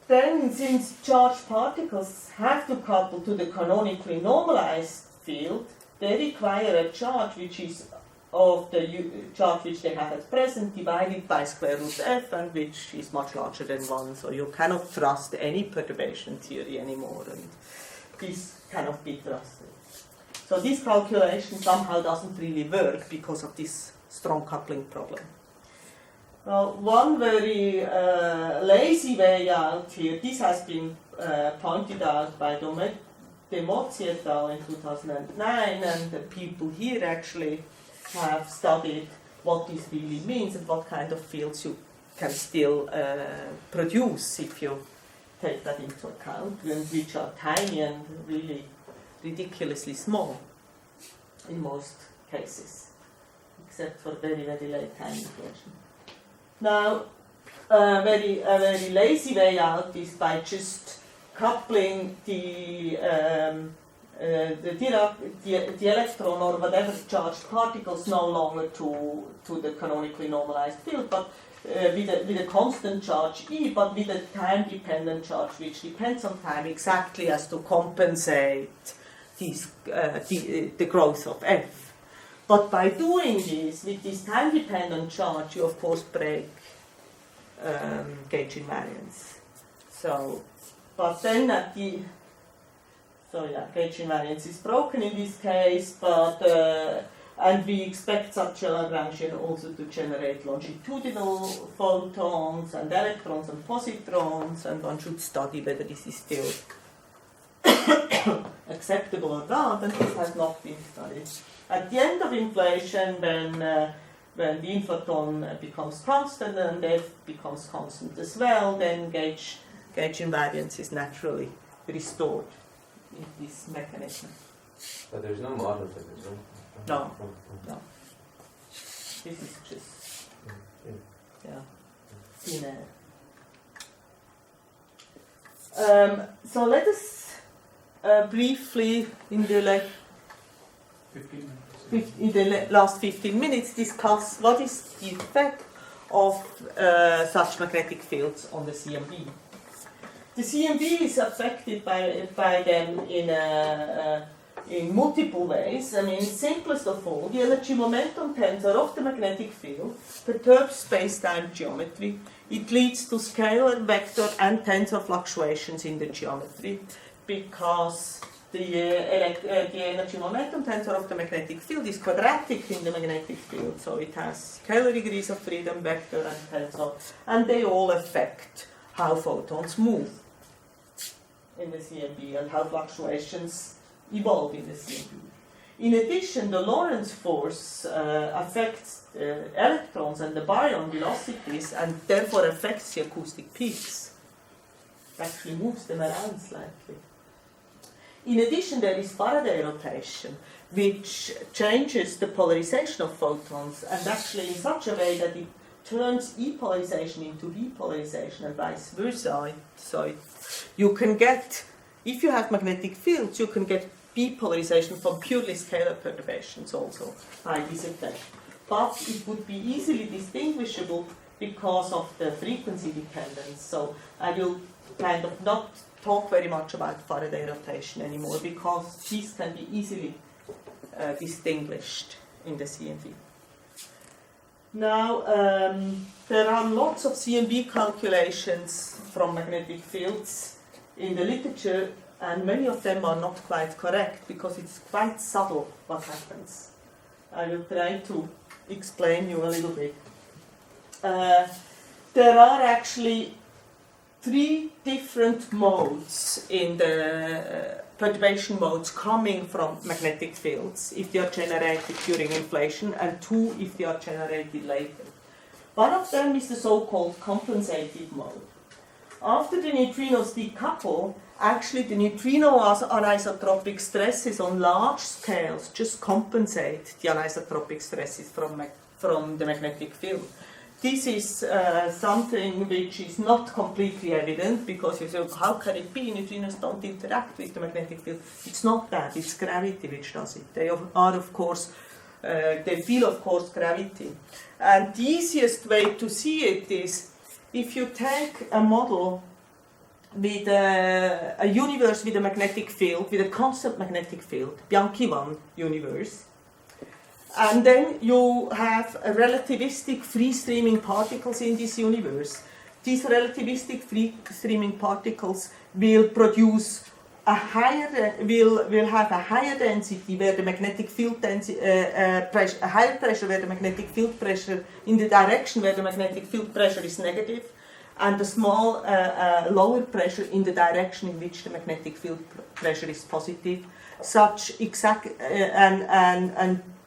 Then, since charged particles have to couple to the canonically normalized field, they require a charge which is of the charge which they have at present divided by square root f, and which is much larger than 1, so you cannot trust any perturbation theory anymore, and this cannot be trusted. So this calculation somehow doesn't really work because of this strong coupling problem. Well, one very lazy way out here, this has been pointed out by Demozzi et al. In 2009, and the people here actually have studied what this really means and what kind of fields you can still produce if you take that into account, and which are tiny and really ridiculously small in most cases, except for very, very late time inflation. Now, a very lazy way out is by just coupling the electron or whatever charged particles no longer to the canonically normalized field, but with a constant charge E, but with a time-dependent charge which depends on time exactly as to compensate the growth of F. But by doing this, with this time-dependent charge, you of course break gauge invariance. But then gauge invariance is broken in this case, but and we expect such a Lagrangian also to generate longitudinal photons and electrons and positrons, and one should study whether this is still acceptable or not, and this has not been studied. At the end of inflation, when the inflaton becomes constant and F becomes constant as well, then gauge invariance is naturally restored in this mechanism. But there's no model for this, right? No. This is just thin air. So let us briefly in the 15 minutes. in the last 15 minutes, discuss what is the effect of such magnetic fields on the CMB. The CMB is affected by them in multiple ways. I mean, simplest of all, the energy momentum tensor of the magnetic field perturbs space-time geometry. It leads to scalar, vector, and tensor fluctuations in the geometry because the energy momentum tensor of the magnetic field is quadratic in the magnetic field, so it has scalar degrees of freedom, vector, and tensor, and they all affect how photons move in the CMB and how fluctuations evolve in the CMB. In addition, the Lorentz force affects electrons and the baryon velocities and therefore affects the acoustic peaks. It actually moves them around slightly. In addition, there is Faraday rotation, which changes the polarization of photons and actually in such a way that it turns E-polarization into B-polarization and vice versa. So you can get, if you have magnetic fields, you can get B-polarization from purely scalar perturbations also by this effect. But it would be easily distinguishable because of the frequency dependence. So I will kind of not talk very much about Faraday rotation anymore because these can be easily distinguished in the CMB. Now, there are lots of CMB calculations from magnetic fields in the literature, and many of them are not quite correct because it's quite subtle what happens. I will try to explain you a little bit. There are actually 3 different modes in the perturbation modes coming from magnetic fields if they are generated during inflation, and 2 if they are generated later. One of them is the so-called compensated mode. After the neutrinos decouple, actually the neutrino anisotropic stresses on large scales just compensate the anisotropic stresses from the magnetic field. This is something which is not completely evident because you say, how can it be neutrinos don't interact with the magnetic field? It's not that, it's gravity which does it. They are of course, they feel of course gravity. And the easiest way to see it is if you take a model with a universe with a magnetic field, with a constant magnetic field, Bianchi 1 universe, and then you have a relativistic free-streaming particles in this universe. These relativistic free-streaming particles will produce a higher, will have a higher density where the magnetic field pressure, a higher pressure where the magnetic field pressure in the direction where the magnetic field pressure is negative, and a small lower pressure in the direction in which the magnetic field pressure is positive. Such exact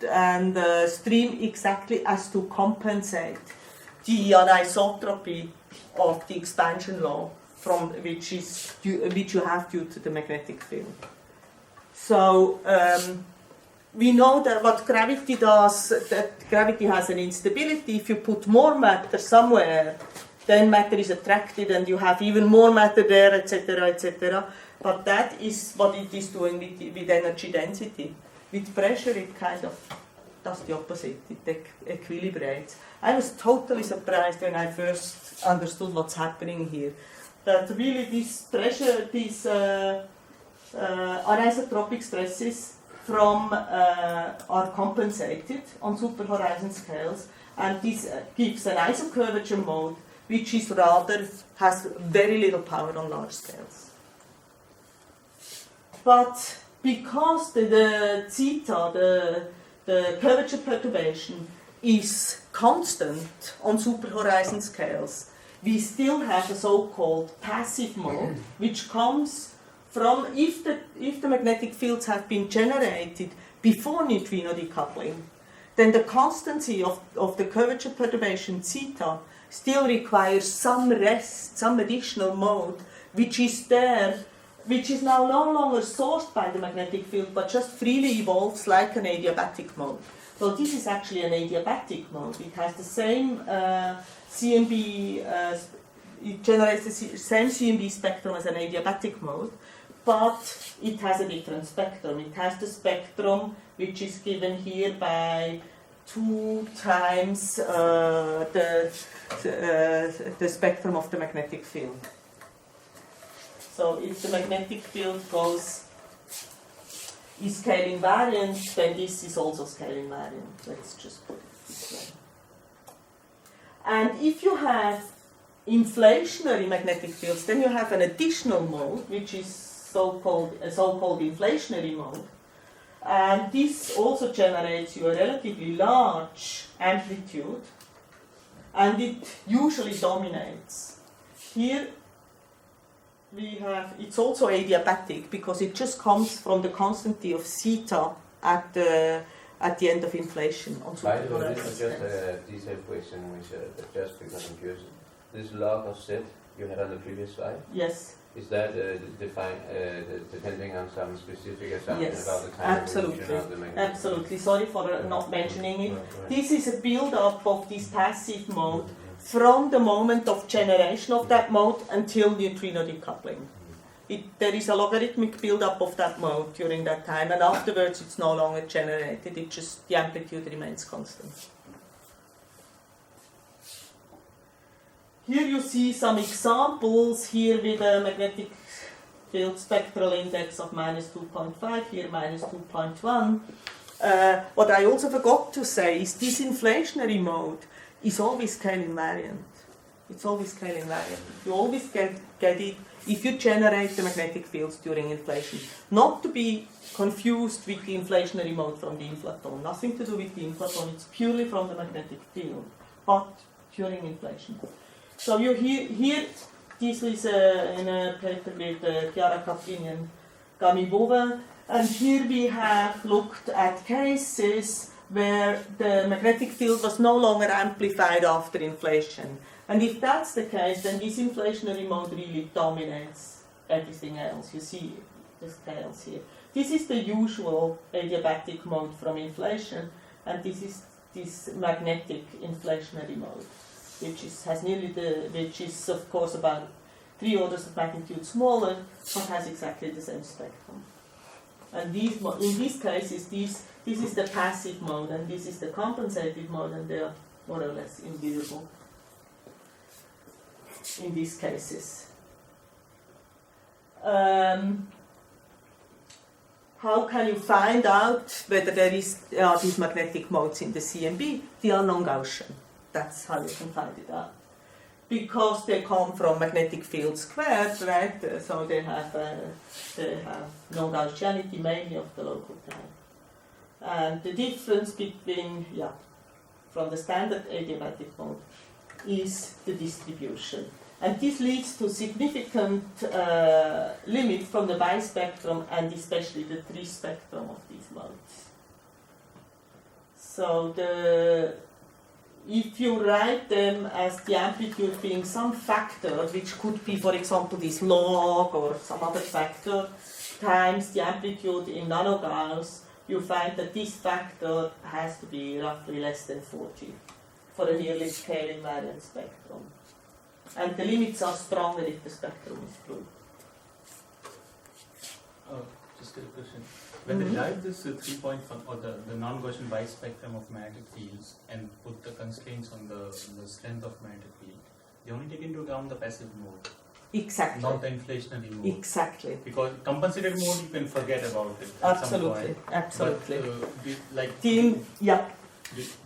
and stream exactly as to compensate the anisotropy of the expansion law from which you have due to the magnetic field. So we know that what gravity does, that gravity has an instability. If you put more matter somewhere, then matter is attracted and you have even more matter there, etc., etc. But that is what it is doing with energy density. With pressure, it kind of does the opposite. It equilibrates. I was totally surprised when I first understood what's happening here. That really this pressure, these anisotropic stresses are compensated on superhorizon scales, and this gives an isocurvature mode, which is rather has very little power on large scales. But because the theta, the curvature perturbation, is constant on superhorizon scales, we still have a so-called passive mode, which comes from if the magnetic fields have been generated before neutrino decoupling, then the constancy of the curvature perturbation theta still requires some rest, some additional mode, which is there, which is now no longer sourced by the magnetic field, but just freely evolves like an adiabatic mode. So this is actually an adiabatic mode. It has the same CMB, it generates the same CMB spectrum as an adiabatic mode, but it has a different spectrum. It has the spectrum which is given here by 2 times the spectrum of the magnetic field. So if the magnetic field is scale invariant, then this is also scale invariant. Let's just put it this way. And if you have inflationary magnetic fields, then you have an additional mode, which is a so-called inflationary mode. And this also generates you a relatively large amplitude, and it usually dominates. Here we have, it's also adiabatic because it just comes from the constancy of theta at the end of inflation. By the way, this is just a detailed question, which just because I'm curious. This log of Z you had on the previous slide? Yes. Is that defined depending on some specific assumption about the time absolutely. evolution of the magnetic? Absolutely. Sorry for not mentioning it. Right. This is a build-up of this passive mode from the moment of generation of that mode until neutrino decoupling. There is a logarithmic build-up of that mode during that time, and afterwards it's no longer generated. It just, the amplitude remains constant. Here you see some examples, here with a magnetic field spectral index of -2.5, here -2.1. What I also forgot to say is this inflationary mode is always scale invariant. It's always scale invariant. You always get it if you generate the magnetic fields during inflation. Not to be confused with the inflationary mode from the inflaton. Nothing to do with the inflaton, it's purely from the magnetic field, but during inflation. So you here this is in a paper with Chiara Caprini and Gami Bova, and here we have looked at cases where the magnetic field was no longer amplified after inflation. And if that's the case, then this inflationary mode really dominates everything else. You see the scales here. This is the usual adiabatic mode from inflation, and this is this magnetic inflationary mode, which is of course about 3 orders of magnitude smaller, but has exactly the same spectrum. And in these cases, this is the passive mode, and this is the compensated mode, and they are more or less invisible in these cases. How can you find out whether there are these magnetic modes in the CMB? They are non-Gaussian. That's how you can find it out. Because they come from magnetic field squared, right? So they have no Gaussianity, mainly of the local type. And the difference between, from the standard adiabatic mode is the distribution. And this leads to significant limit from the bispectrum and especially the 3 spectrum of these modes. So if you write them as the amplitude being some factor, which could be, for example, this log or some other factor, times the amplitude in nanogauss, you find that this factor has to be roughly less than 40 for a nearly scale invariant spectrum. And the limits are stronger if the spectrum is blue. Just a question. When they derive this 3.1 or the non-Gaussian bispectrum of magnetic fields and put the constraints on the strength of magnetic field, they only take into account the passive mode. Exactly. Not the inflationary mode. Exactly. Because compensated mode you can forget about it. Absolutely. At some point. But,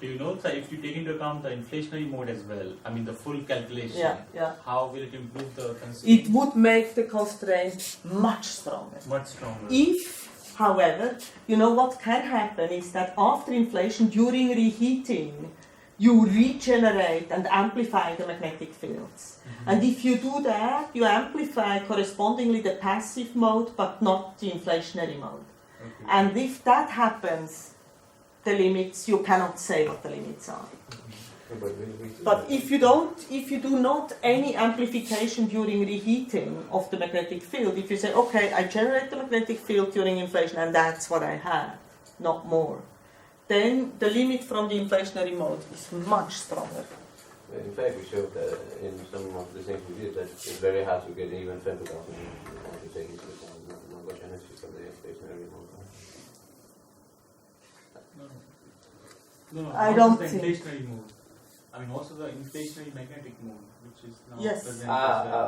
do you know that if you take into account the inflationary mode as well, I mean the full calculation, how will it improve the constraint? It would make the constraint much stronger. Much stronger. If, however, you know what can happen is that after inflation, during reheating, you regenerate and amplify the magnetic fields. Mm-hmm. And if you do that, you amplify correspondingly the passive mode, but not the inflationary mode. Okay. And if that happens, the limits, you cannot say what the limits are. But if you do not any amplification during reheating of the magnetic field, if you say, okay, I generate the magnetic field during inflation and that's what I have, not more, then the limit from the inflationary mode is much stronger. In fact, we showed that in some of the things we did that it's very hard to get even femtodollars to take into account inflationary mode. No, I don't the think. inflationary mode. I mean, also the inflationary magnetic mode, which is now Yes. present.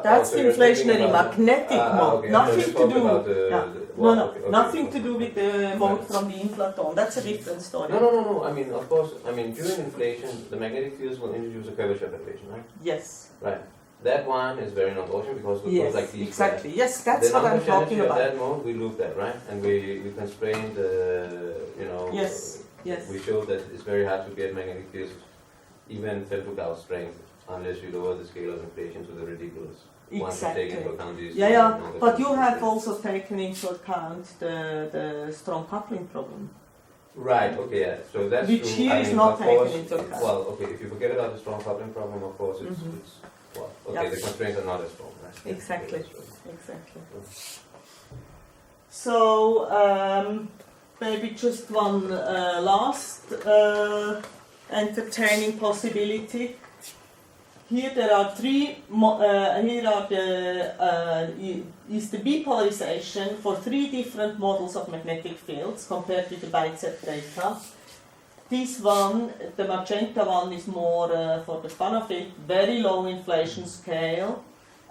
That's so the you're talking inflationary about magnetic mode. okay. Nothing You to talked do. about Nothing to do with the mode from the inflaton. That's a different story. No. I mean, of course. I mean, during inflation, the magnetic fields will introduce a curvature perturbation, right? Yes. Right. That one is very non-Gaussian because it Yes. goes like these. Exactly. Yes, that's the what I'm talking of about. that mode, we looked at, right? And we constrained the, Yes. Yes. we showed that it's very hard to get magnetic fields, even femtogauss strength, unless you lower the scale of inflation to the ridiculous. Once you take into Exactly. account these. Yeah. But you have also taken into account the strong coupling problem. Right. Okay. Yeah. So that's Which true. here I is mean, not of course, taken into account. Well, okay. If you forget about the strong coupling problem, of course, it's well, okay. Yeah. The constraints are not as strong, right? Yeah, Exactly. okay, that's right. Exactly. So maybe just one last entertaining possibility. Here there are three. Here are is the bipolarization for three different models of magnetic fields compared with the bicep data. This one, the magenta one, is more for the Panafit, very low inflation scale,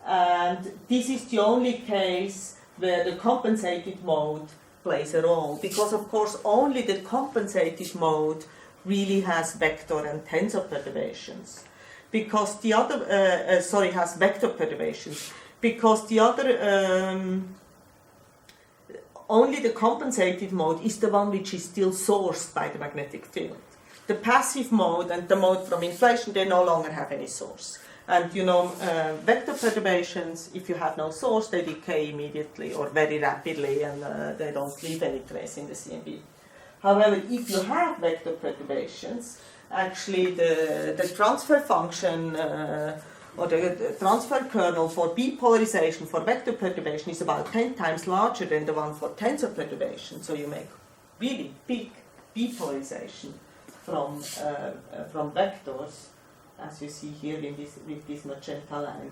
and this is the only case where the compensated mode plays a role, because of course only the compensated mode really has vector and tensor perturbations, because the other has vector perturbations, because the other only the compensated mode is the one which is still sourced by the magnetic field. The passive mode and the mode from inflation, they no longer have any source. And vector perturbations, if you have no source, they decay immediately or very rapidly, and they don't leave any trace in the CMB. However, if you have vector perturbations, actually the transfer function or the transfer kernel for bipolarization for vector perturbation is about 10 times larger than the one for tensor perturbation. So you make really big bipolarization from vectors, as you see here with this magenta line.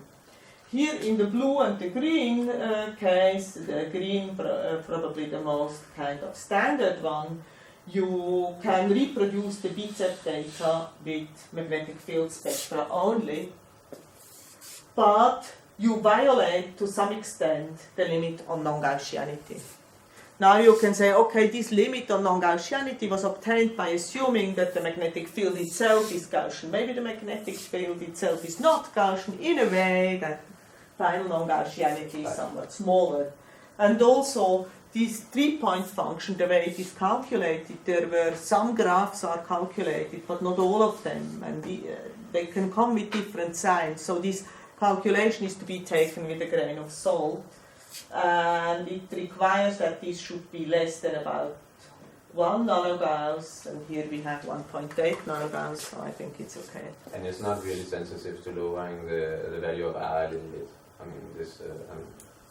Here in the blue and the green case, the green probably the most kind of standard one, you can reproduce the bicep data with magnetic field spectra only, but you violate to some extent the limit on non-Gaussianity. Now you can say, okay, this limit on non-Gaussianity was obtained by assuming that the magnetic field itself is Gaussian. Maybe the magnetic field itself is not Gaussian in a way that final non-Gaussianity is somewhat smaller. And also, this 3-point function, the way it is calculated, there were some graphs are calculated, but not all of them, and they can come with different signs. So this calculation is to be taken with a grain of salt, and it requires that this should be less than about 1 nanogauss, and here we have 1.8 nanogauss, so I think it's okay. And it's not really sensitive to lowering the value of R a little bit. I mean,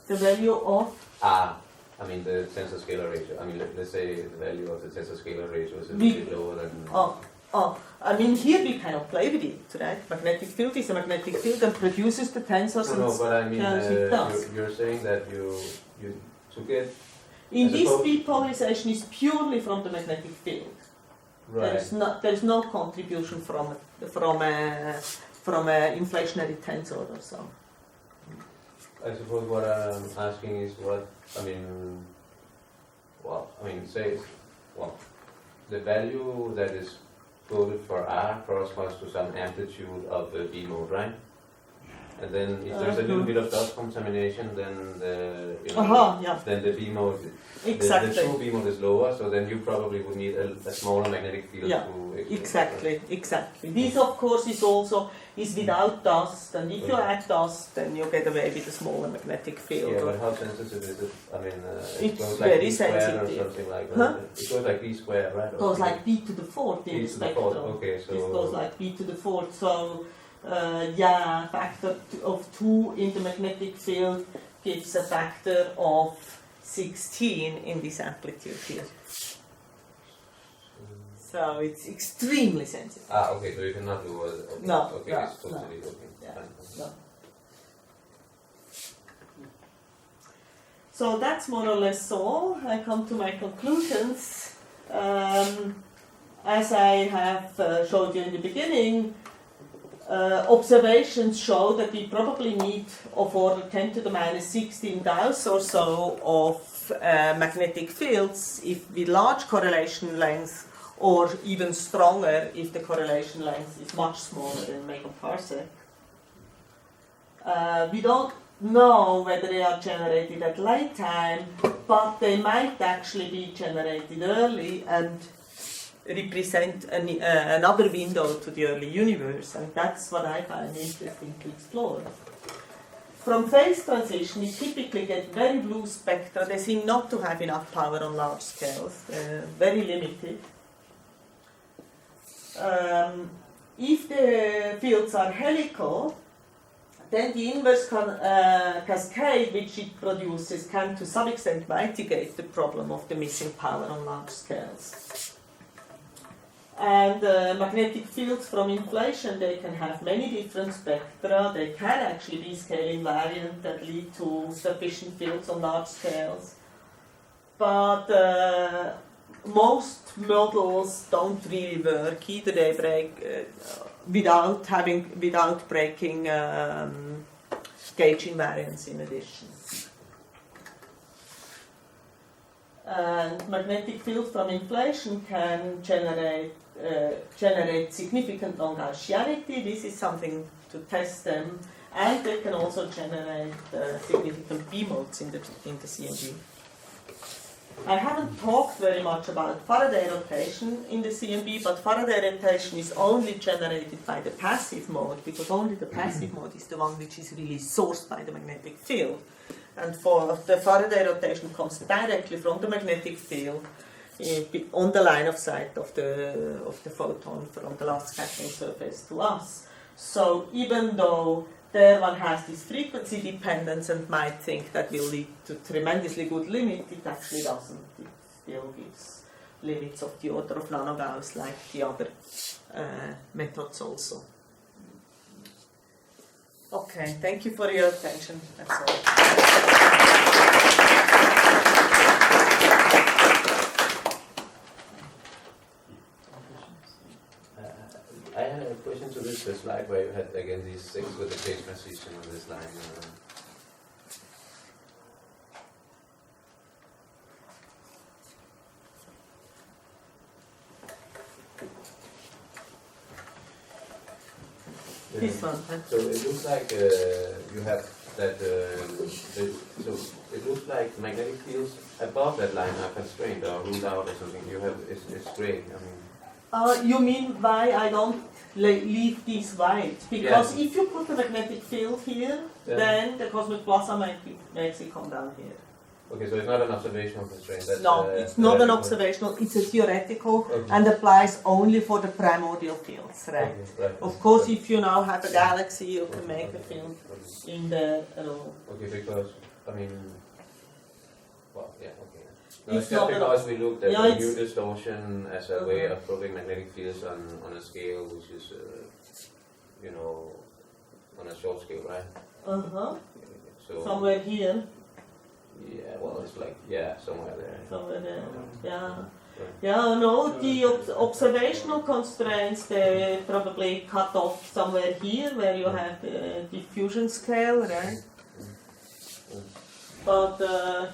The value of? R. I mean, the tensor scalar ratio. I mean, let's say the value of the tensor scalar ratio is a little bit lower than. I mean, here we cannot play with it, right? Magnetic field is a magnetic field and produces the tensors. No, but I mean, it you're saying that you to get. In this bipolarization is purely from the magnetic field. Right. There is no contribution from a inflationary tensor or so. I suppose what I'm asking is what the value that is quoted for R corresponds to some amplitude of the B mode, right? And then if there's a little bit of dust contamination, then then the B mode, exactly. the true B mode is lower, so then you probably would need a smaller magnetic field to exactly. This of course is without dust, and if you add dust, then you get away with a smaller magnetic field. Yeah, but how sensitive is it? I mean, it it's goes like very B squared sensitive. or something like that. It goes like B squared, right? It goes like B to the 4th in the spectrum. Okay, so this goes like B to the 4th. So factor of 2 in the magnetic field gives a factor of 16 in this amplitude here. So it's extremely sensitive. Okay, so you cannot do it. Okay. No, okay, no, it's totally no. okay. Yeah, Fine. no. So that's more or less all. I come to my conclusions. As I have showed you in the beginning, observations show that we probably need of order 10 to the minus 16 Gauss or so of magnetic fields if with large correlation length, or even stronger if the correlation length is much smaller than megaparsec. We don't know whether they are generated at late time, but they might actually be generated early and represent another window to the early universe, and that's what I find interesting to explore. From phase transition, we typically get very blue spectra. They seem not to have enough power on large scales, very limited. If the fields are helical, then the inverse cascade which it produces can to some extent mitigate the problem of the missing power on large scales. And magnetic fields from inflation, they can have many different spectra. They can actually be scale invariant that lead to sufficient fields on large scales. But most models don't really work. Either they break without breaking gauge invariance in addition. And magnetic fields from inflation can generate significant non-Gaussianity. This is something to test them, and they can also generate significant B-modes in the CMB. I haven't talked very much about Faraday rotation in the CMB, but Faraday rotation is only generated by the passive mode, because only the passive mode is the one which is really sourced by the magnetic field. And for the Faraday rotation comes directly from the magnetic field on the line of sight of the photon from the last scattering surface to us. So even though there one has this frequency dependence and might think that will lead to tremendously good limit, it actually doesn't. It still gives limits of the order of nanogauss like the other methods also. Okay, thank you for your attention. That's all. I had a question to this slide where you had again these things with the phase transition on this line. This one. So it looks like you have that. So it looks like magnetic fields above that line are constrained or ruled out or something. You have it's gray. I mean. You mean why I don't leave these white? Because yes. if you put a magnetic field here, then the cosmic blossom makes it come down here. Okay, so it's not an observational constraint. That's no, it's not an observational. It's a theoretical and applies only for the primordial fields, right? Okay, right. Of course, if you now have a galaxy, you can make a field in there at all. Okay, because I mean, well, yeah, okay. No, It's it's just not because we looked at Yeah, the it's- new distortion as a way of proving magnetic fields on a scale which is, on a short scale, right? So Somewhere here. yeah, well, it's like somewhere there. Somewhere there. Yeah. Right. Yeah, no, the observational constraints, they probably cut off somewhere here where you have the diffusion scale, right? But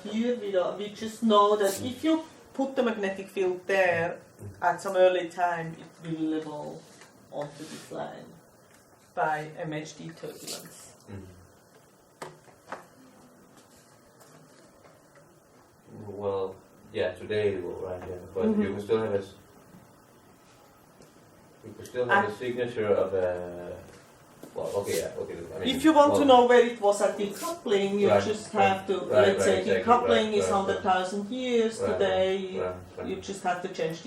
here we just know that if you put the magnetic field there at some early time, it will evolve onto this line by MHD turbulence. Well, yeah, today it will, right? Yeah, but you can still have a signature of a. Well, okay, yeah, okay. I mean, If you want to know where it was at decoupling, you Right, just have to, right, let's say exactly, decoupling is right, 100,000 years right, today, right. you just have to change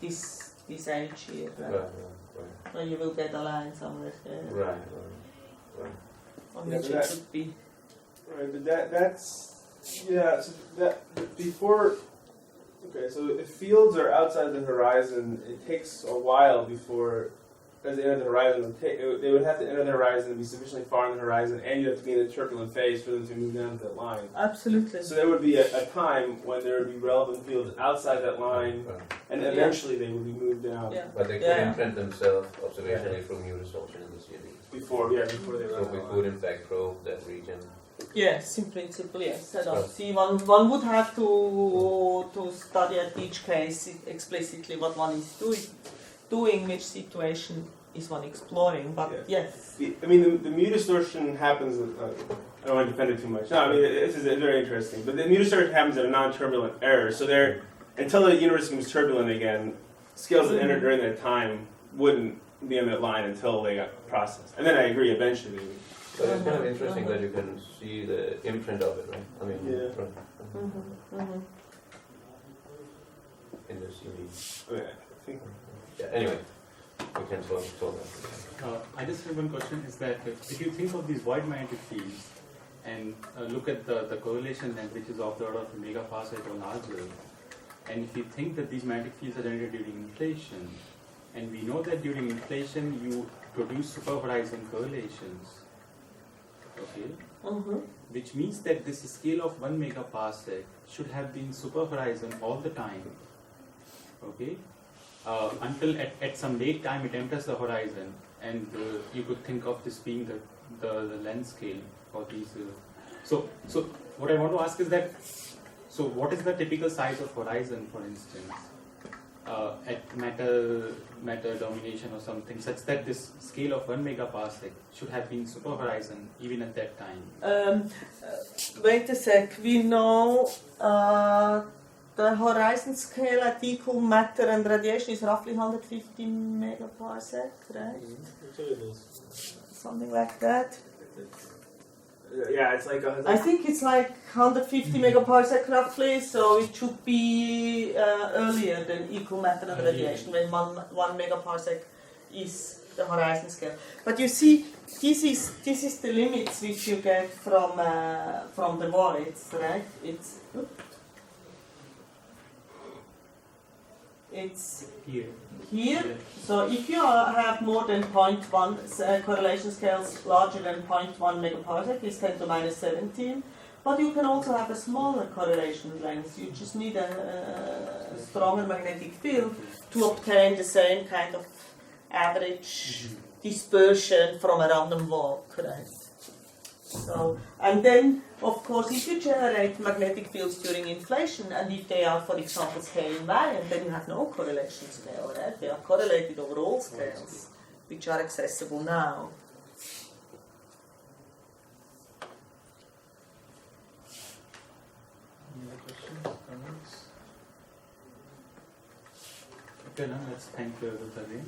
this age here, right? Right. So you will get a line somewhere there. Right. On Yeah, which but it would be. Right, but that's so that before. Okay, so if fields are outside the horizon, it takes a while before as they enter the horizon, they would have to enter the horizon and be sufficiently far in the horizon, and you have to be in a turbulent phase for them to move down to that line. Absolutely. So there would be a time when there would be relevant fields outside that line, and eventually they would be moved down. Yeah. But they could imprint themselves observationally from new distortion in the series. Before they So run we out. could in fact probe that region. Yes, in principle, yes. I don't see one would have to study at each case explicitly what one is doing, which situation is one exploring. But yes. I mean, the mu distortion happens. I don't want to defend it too much. No, I mean this is very interesting. But the mu distortion happens at a non-turbulent error. So there, until the universe becomes turbulent again, scales that enter during that time wouldn't be on that line until they got processed. And then I agree, eventually they would. But it's kind of interesting that you can see the imprint of it, right? I mean, in the series. Yeah, I think. Yeah, anyway, we can talk about I just have one question, is that if you think of these void magnetic fields and look at the correlation length, which is of the order of a megaparsec or larger, and if you think that these magnetic fields are generated during inflation, and we know that during inflation you produce superhorizon correlations, okay, which means that this scale of 1 megaparsec should have been superhorizon all the time, okay, until at some late time it enters the horizon, and you could think of this being the length scale for these. So what I want to ask is that, so what is the typical size of horizon, for instance, at matter domination or something, such that this scale of 1 megaparsec should have been superhorizon even at that time? Wait a sec. We know the horizon scale at equal matter and radiation is roughly 150 megaparsec, right? Something like that. Yeah, it's like I think it's like 150 megaparsec roughly, so it should be earlier than equal matter and radiation, when 1 megaparsec is the horizon scale. But you see, this is the limits which you get from the voids, right? It's here. So if you have more than 0.1 correlation scales larger than 0.1 megaparsec, it's 10 to minus 17. But you can also have a smaller correlation length. You just need a stronger magnetic field to obtain the same kind of average dispersion from a random walk, right? So, and then, of course, if you generate magnetic fields during inflation, and if they are, for example, scaling variant, then you have no correlation scale, right? They are correlated over all scales, which are accessible now. Any other questions, comments? Okay, now let's thank Ruth Durrer.